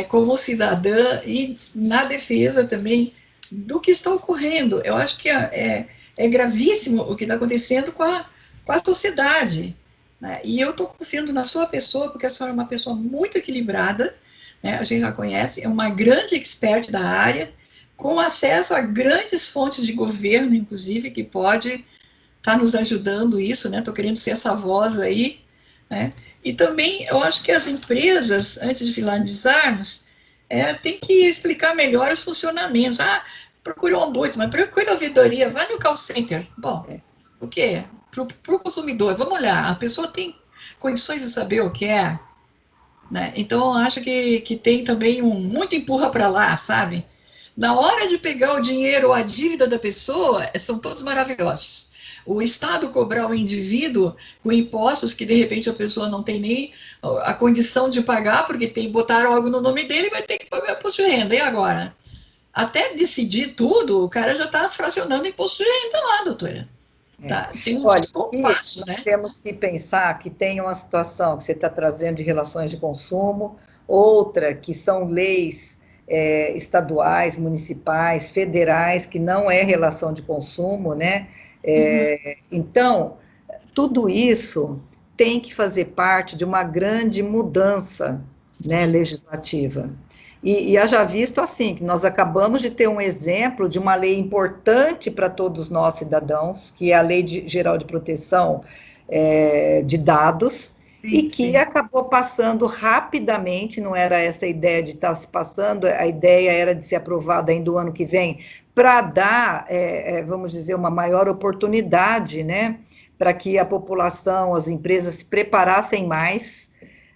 como cidadã e na defesa também do que está ocorrendo. Eu acho que é gravíssimo o que está acontecendo com a sociedade, né? E eu estou confiando na sua pessoa, porque a senhora é uma pessoa muito equilibrada, né? A gente já conhece, é uma grande expert da área, com acesso a grandes fontes de governo, inclusive, que pode estar nos ajudando isso, né? Estou querendo ser essa voz aí, né? E também eu acho que as empresas, antes de finalizarmos, tem que explicar melhor os funcionamentos. Procure um ombudsman, procure a ouvidoria, vai no call center. Bom, o quê? Para o consumidor, vamos olhar, a pessoa tem condições de saber o que é, né? Então, eu acho que tem também muito empurra para lá, sabe? Na hora de pegar o dinheiro ou a dívida da pessoa, são todos maravilhosos. o Estado cobrar o indivíduo com impostos que, de repente, a pessoa não tem nem a condição de pagar, porque botaram algo no nome dele e vai ter que pagar imposto de renda. E agora? Até decidir tudo, o cara já está fracionando imposto de renda lá, doutora. Tá? Tem um Olha, descompasso, nós né? temos que pensar que tem uma situação que você está trazendo de relações de consumo, outra que são leis estaduais, municipais, federais, que não é relação de consumo, né? Então, tudo isso tem que fazer parte de uma grande mudança, né, legislativa. E haja visto assim, que nós acabamos de ter um exemplo de uma lei importante para todos nós cidadãos, que é a Geral de Proteção de Dados, e que acabou passando rapidamente, não era essa a ideia de estar se passando, a ideia era de ser aprovada ainda o ano que vem, para dar, vamos dizer, uma maior oportunidade, né, para que a população, as empresas se preparassem mais,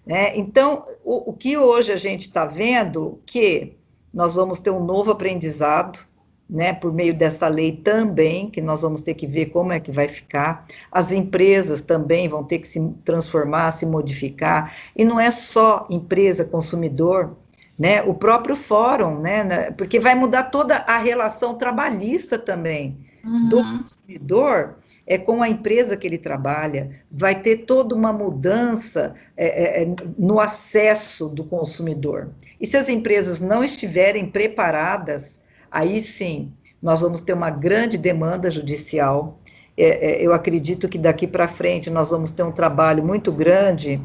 né? Então, o que hoje a gente está vendo, que nós vamos ter um novo aprendizado, né, por meio dessa lei também, que nós vamos ter que ver como é que vai ficar, as empresas também vão ter que se transformar, se modificar, e não é só empresa, consumidor, né, o próprio fórum, né, porque vai mudar toda a relação trabalhista também, do consumidor com a empresa que ele trabalha, vai ter toda uma mudança no acesso do consumidor. E se as empresas não estiverem preparadas, aí sim, nós vamos ter uma grande demanda judicial. Eu acredito que daqui para frente nós vamos ter um trabalho muito grande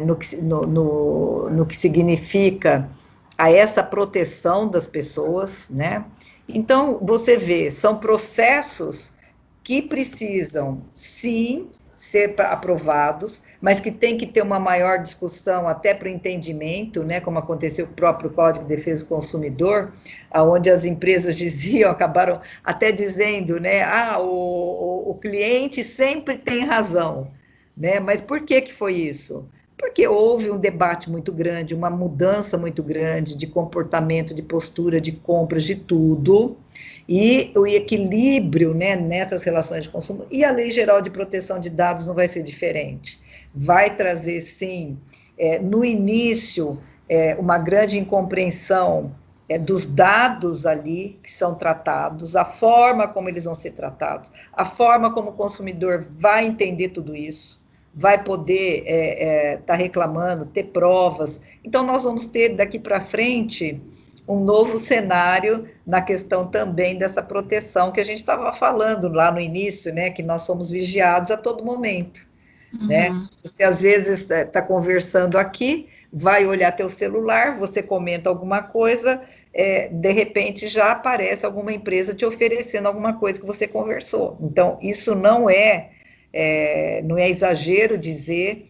no que significa a essa proteção das pessoas, né? Então, você vê, são processos que precisam, sim, ser aprovados, mas que tem que ter uma maior discussão até para o entendimento, né, como aconteceu com o próprio Código de Defesa do Consumidor, onde as empresas diziam, acabaram até dizendo, né, o cliente sempre tem razão, né, mas por que foi isso? Porque houve um debate muito grande, uma mudança muito grande de comportamento, de postura, de compras, de tudo, e o equilíbrio, né, nessas relações de consumo, e a Lei Geral de Proteção de Dados não vai ser diferente. Vai trazer, sim, no início, uma grande incompreensão dos dados ali que são tratados, a forma como eles vão ser tratados, a forma como o consumidor vai entender tudo isso, vai poder estar reclamando, ter provas. Então, nós vamos ter, daqui para frente, um novo cenário na questão também dessa proteção que a gente estava falando lá no início, né, que nós somos vigiados a todo momento, né? Você, às vezes, está conversando aqui, vai olhar teu celular, você comenta alguma coisa, de repente já aparece alguma empresa te oferecendo alguma coisa que você conversou. Então, isso não é exagero dizer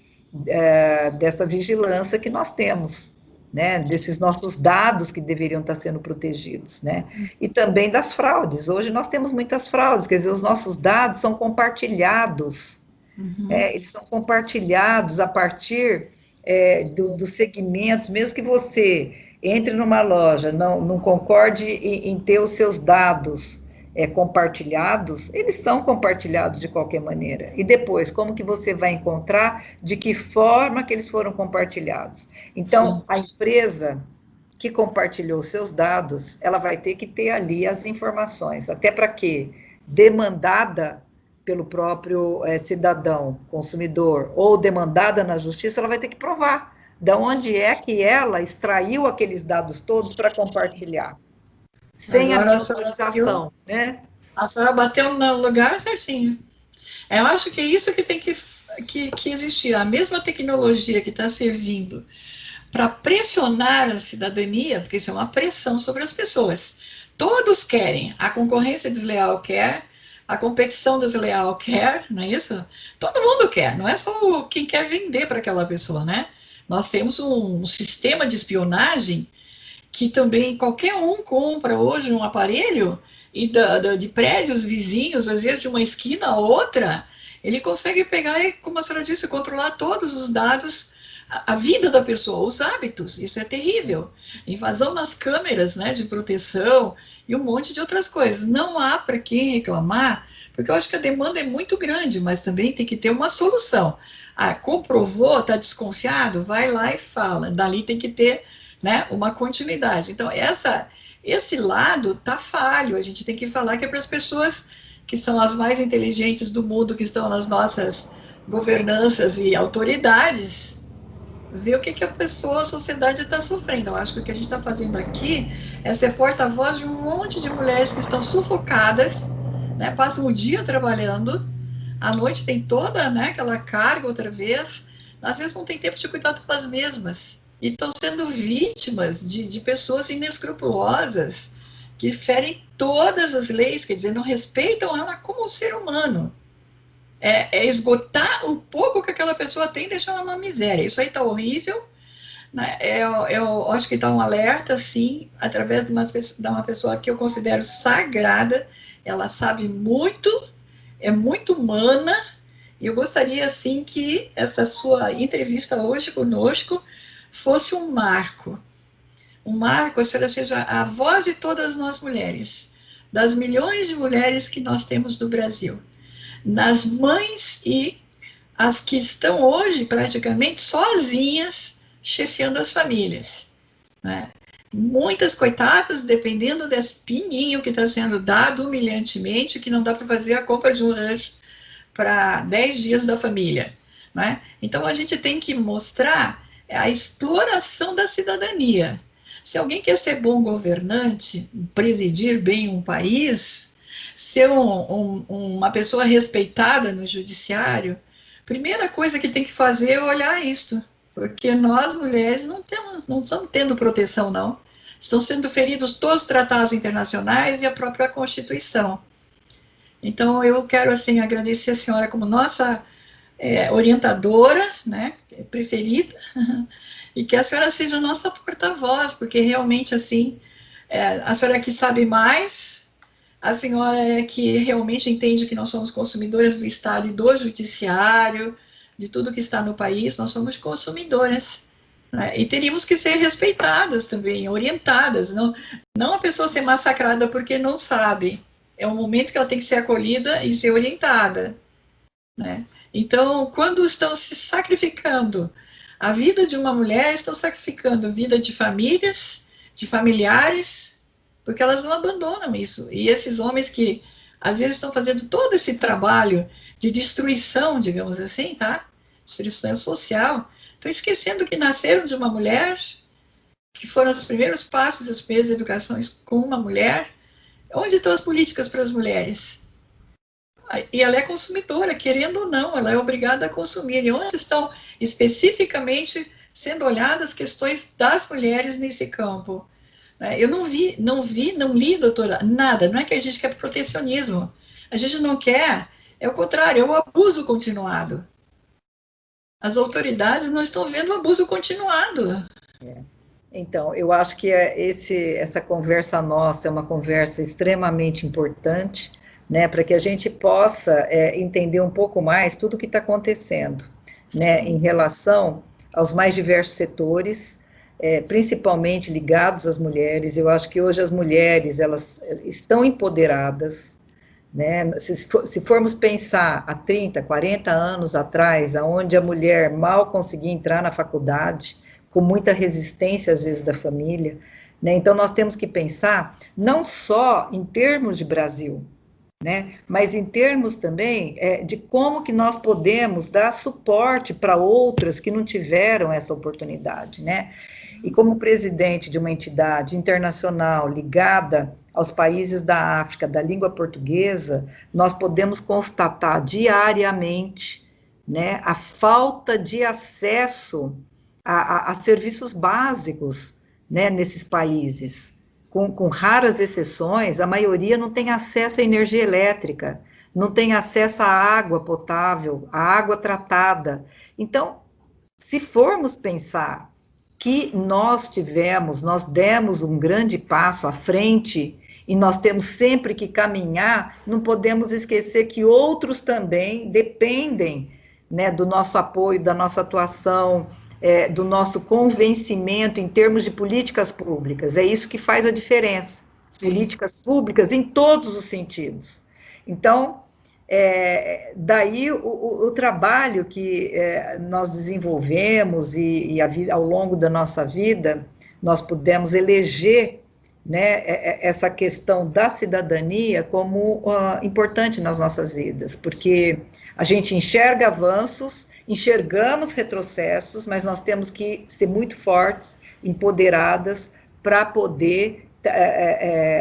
dessa vigilância que nós temos, né, desses nossos dados que deveriam estar sendo protegidos, né, e também das fraudes. Hoje nós temos muitas fraudes, quer dizer, os nossos dados são compartilhados, eles são compartilhados a partir dos segmentos, mesmo que você entre numa loja, não concorde em ter os seus dados compartilhados, eles são compartilhados de qualquer maneira. E depois, como que você vai encontrar de que forma que eles foram compartilhados? Então, sim, a empresa que compartilhou seus dados, ela vai ter que ter ali as informações, até para quê? Demandada pelo próprio cidadão, consumidor, ou demandada na justiça, ela vai ter que provar de onde é que ela extraiu aqueles dados todos para compartilhar. Sem agora, a minha autorização, né? A senhora bateu no lugar certinho. Eu acho que é isso que tem que existir. A mesma tecnologia que está servindo para pressionar a cidadania, porque isso é uma pressão sobre as pessoas. Todos querem. A concorrência desleal quer, a competição desleal quer, não é isso? Todo mundo quer, não é só quem quer vender para aquela pessoa, né? Nós temos um sistema de espionagem que também qualquer um compra hoje um aparelho e de prédios vizinhos, às vezes de uma esquina a outra, ele consegue pegar e, como a senhora disse, controlar todos os dados a vida da pessoa, os hábitos, isso é terrível. Invasão nas câmeras, né, de proteção e um monte de outras coisas. Não há para quem reclamar, porque eu acho que a demanda é muito grande, mas também tem que ter uma solução. Ah, comprovou, está desconfiado, vai lá e fala. Dali tem que ter, né, uma continuidade. Então, esse lado está falho. A gente tem que falar que é para as pessoas que são as mais inteligentes do mundo, que estão nas nossas governanças e autoridades, ver o que, que a pessoa, a sociedade está sofrendo. Eu acho que o que a gente está fazendo aqui é ser porta-voz de um monte de mulheres que estão sufocadas, né, passam o dia trabalhando, à noite tem toda, né, aquela carga outra vez, às vezes não tem tempo de cuidar delas mesmas, e estão sendo vítimas de pessoas inescrupulosas, que ferem todas as leis, quer dizer, não respeitam ela como ser humano. É esgotar o pouco que aquela pessoa tem e deixar ela na miséria. Isso aí está horrível, né? Eu acho que está um alerta, sim, através de uma pessoa que eu considero sagrada. Ela sabe muito, é muito humana, e eu gostaria, assim, que essa sua entrevista hoje conosco fosse um marco, a senhora seja a voz de todas nós mulheres, das milhões de mulheres que nós temos no Brasil, nas mães e as que estão hoje praticamente sozinhas chefiando as famílias, né? Muitas coitadas, dependendo desse pininho que está sendo dado humilhantemente, que não dá para fazer a compra de um lanche para 10 dias da família, né? Então a gente tem que mostrar a exploração da cidadania. Se alguém quer ser bom governante, presidir bem um país, ser uma pessoa respeitada no judiciário, primeira coisa que tem que fazer é olhar isto, porque nós mulheres não estamos tendo proteção, não. Estão sendo feridos todos os tratados internacionais e a própria Constituição. Então, eu quero, assim, agradecer a senhora como nossa orientadora, né, preferida, e que a senhora seja nossa porta-voz, porque realmente, assim, a senhora que sabe mais, a senhora é que realmente entende que nós somos consumidoras do Estado e do Judiciário, de tudo que está no país, nós somos consumidoras, né? E teríamos que ser respeitadas também, orientadas, não a pessoa ser massacrada porque não sabe. É um momento que ela tem que ser acolhida e ser orientada, né? Então, quando estão se sacrificando a vida de uma mulher, estão sacrificando a vida de famílias, de familiares, porque elas não abandonam isso. E esses homens que, às vezes, estão fazendo todo esse trabalho de destruição, digamos assim, tá? Destruição social, estão esquecendo que nasceram de uma mulher, que foram os primeiros passos, as primeiras educações com uma mulher. Onde estão as políticas para as mulheres? E ela é consumidora, querendo ou não, ela é obrigada a consumir. E onde estão especificamente sendo olhadas as questões das mulheres nesse campo? Eu não li, doutora, nada. Não é que a gente quer protecionismo. A gente não quer, é o contrário, é o abuso continuado. As autoridades não estão vendo o abuso continuado. Então, eu acho que essa conversa nossa é uma conversa extremamente importante, né, para que a gente possa entender um pouco mais tudo o que está acontecendo, né, em relação aos mais diversos setores, principalmente ligados às mulheres. Eu acho que hoje as mulheres, elas estão empoderadas, né? Se formos pensar há 30, 40 anos atrás, onde a mulher mal conseguia entrar na faculdade, com muita resistência, às vezes, da família, né? Então, nós temos que pensar não só em termos de Brasil, né? Mas em termos também de como que nós podemos dar suporte para outras que não tiveram essa oportunidade, né? E como presidente de uma entidade internacional ligada aos países da África, da língua portuguesa, nós podemos constatar diariamente, né, a falta de acesso a serviços básicos, né, nesses países. Com raras exceções, a maioria não tem acesso à energia elétrica, não tem acesso à água potável, à água tratada. Então, se formos pensar que nós demos um grande passo à frente e nós temos sempre que caminhar, não podemos esquecer que outros também dependem, né, do nosso apoio, da nossa atuação, do nosso convencimento em termos de políticas públicas. É isso que faz a diferença. Sim. Políticas públicas em todos os sentidos. Então, daí o trabalho que nós desenvolvemos e ao longo da nossa vida, nós pudemos eleger, né, essa questão da cidadania como importante nas nossas vidas, porque a gente enxerga avanços, enxergamos retrocessos, mas nós temos que ser muito fortes, empoderadas, para poder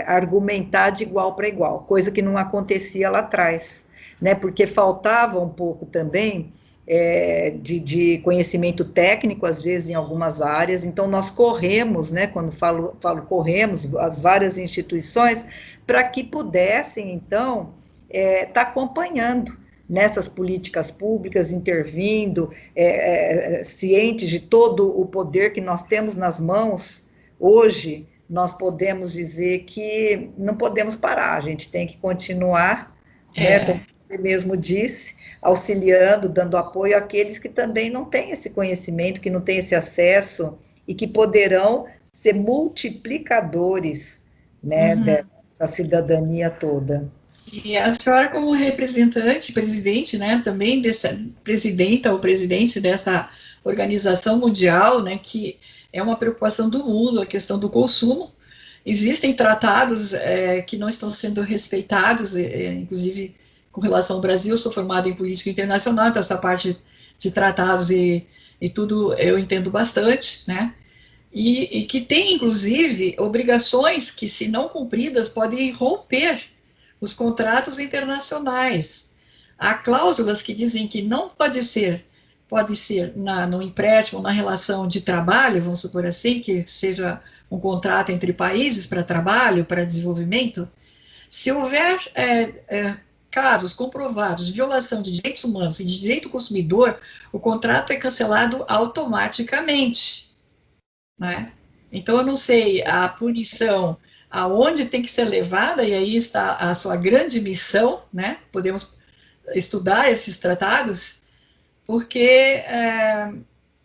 argumentar de igual para igual, coisa que não acontecia lá atrás, né, porque faltava um pouco também de conhecimento técnico, às vezes, em algumas áreas. Então, nós corremos, né, quando falo corremos, as várias instituições, para que pudessem, então, estar acompanhando nessas políticas públicas, intervindo, cientes de todo o poder que nós temos nas mãos. Hoje, nós podemos dizer que não podemos parar, a gente tem que continuar, né, como você mesmo disse, auxiliando, dando apoio àqueles que também não têm esse conhecimento, que não têm esse acesso, e que poderão ser multiplicadores, né, dessa cidadania toda. E a senhora, como representante, presidente, né, também presidenta ou presidente dessa organização mundial, né, que é uma preocupação do mundo, a questão do consumo. Existem tratados que não estão sendo respeitados, inclusive com relação ao Brasil. Eu sou formada em política internacional, então essa parte de tratados e tudo eu entendo bastante, né? E que tem, inclusive, obrigações que, se não cumpridas, podem romper os contratos internacionais. Há cláusulas que dizem que não pode ser no empréstimo, na relação de trabalho, vamos supor assim, que seja um contrato entre países para trabalho, para desenvolvimento. Se houver casos comprovados de violação de direitos humanos e de direito do consumidor, o contrato é cancelado automaticamente, né? Então, eu não sei a punição aonde tem que ser levada, e aí está a sua grande missão, né? Podemos estudar esses tratados, porque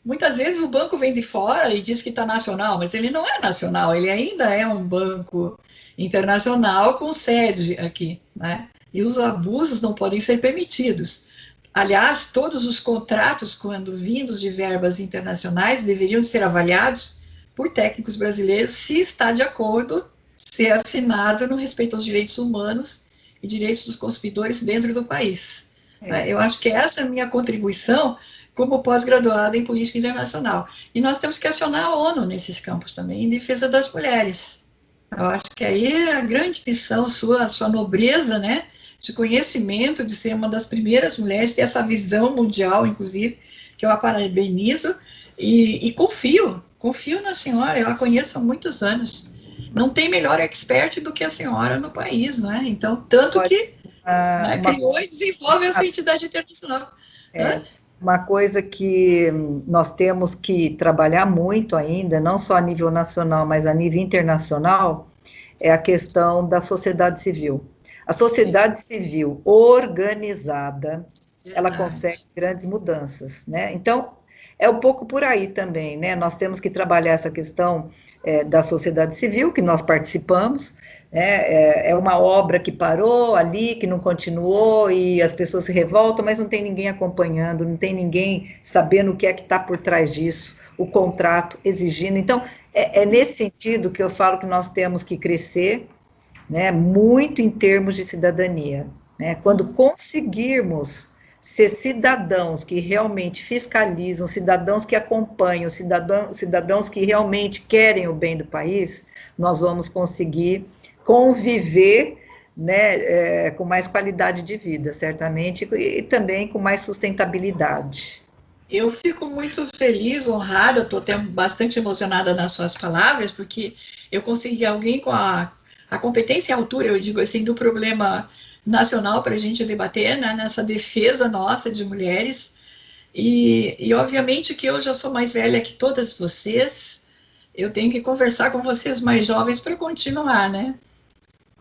muitas vezes o banco vem de fora e diz que está nacional, mas ele não é nacional, ele ainda é um banco internacional com sede aqui, né? E os abusos não podem ser permitidos. Aliás, todos os contratos, quando vindos de verbas internacionais, deveriam ser avaliados por técnicos brasileiros se está de acordo, ser assinado no respeito aos direitos humanos e direitos dos consumidores dentro do país. Eu acho que essa é a minha contribuição como pós-graduada em política internacional. E nós temos que acionar a ONU nesses campos também, em defesa das mulheres. Eu acho que aí é a grande missão sua nobreza, né, de conhecimento, de ser uma das primeiras mulheres, ter essa visão mundial, inclusive, que eu a parabenizo, e confio na senhora, eu a conheço há muitos anos. Não tem melhor expert do que a senhora no país, né? Então, tanto que criou e desenvolve essa entidade internacional. Uma coisa que nós temos que trabalhar muito ainda, não só a nível nacional, mas a nível internacional, é a questão da sociedade civil. A sociedade civil organizada, ela consegue grandes mudanças, né? Então, é um pouco por aí também, né? Nós temos que trabalhar essa questão da sociedade civil, que nós participamos, né? É uma obra que parou ali, que não continuou, e as pessoas se revoltam, mas não tem ninguém acompanhando, não tem ninguém sabendo o que é que está por trás disso, o contrato exigindo. Então, é nesse sentido que eu falo que nós temos que crescer, né? Muito em termos de cidadania, né? Quando conseguirmos ser cidadãos que realmente fiscalizam, cidadãos que acompanham, cidadãos que realmente querem o bem do país, nós vamos conseguir conviver, né, com mais qualidade de vida, certamente, e também com mais sustentabilidade. Eu fico muito feliz, honrada, estou até bastante emocionada nas suas palavras, porque eu consegui alguém com a competência e a altura, eu digo assim, do problema nacional para a gente debater, né, nessa defesa nossa de mulheres, e obviamente que eu já sou mais velha que todas vocês, eu tenho que conversar com vocês mais jovens para continuar, né?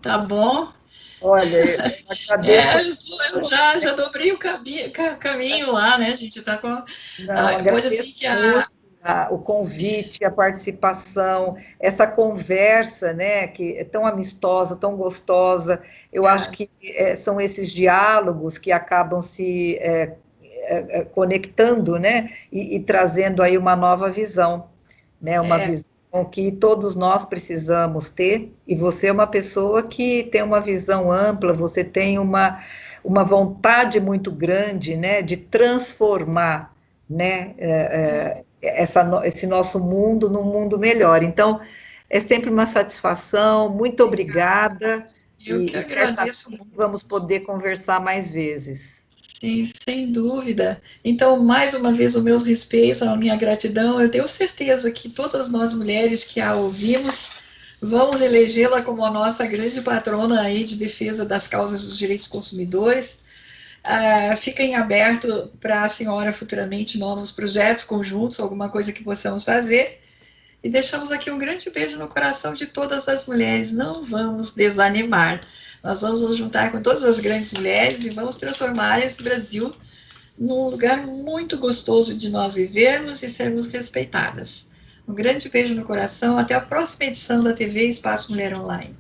Tá bom? Olha, eu agradeço. Eu já dobrei o caminho lá, né? A gente está com. Não, Pode assim que a o convite, a participação, essa conversa, né, que é tão amistosa, tão gostosa. Eu acho que são esses diálogos que acabam se conectando, né, e trazendo aí uma nova visão, né, uma visão que todos nós precisamos ter, e você é uma pessoa que tem uma visão ampla, você tem uma vontade muito grande, né, de transformar, né, esse nosso mundo num mundo melhor. Então, é sempre uma satisfação, muito obrigada, Eu que e certamente agradeço muito. vamos poder conversar mais vezes. Sim, sem dúvida. Então, mais uma vez, os meus respeitos, a minha gratidão. Eu tenho certeza que todas nós mulheres que a ouvimos vamos elegê-la como a nossa grande patrona aí de defesa das causas dos direitos dos consumidores. Fica em aberto para a senhora futuramente novos projetos conjuntos, alguma coisa que possamos fazer. E deixamos aqui um grande beijo no coração de todas as mulheres. Não vamos desanimar. Nós vamos nos juntar com todas as grandes mulheres e vamos transformar esse Brasil num lugar muito gostoso de nós vivermos e sermos respeitadas. Um grande beijo no coração. Até a próxima edição da TV Espaço Mulher Online.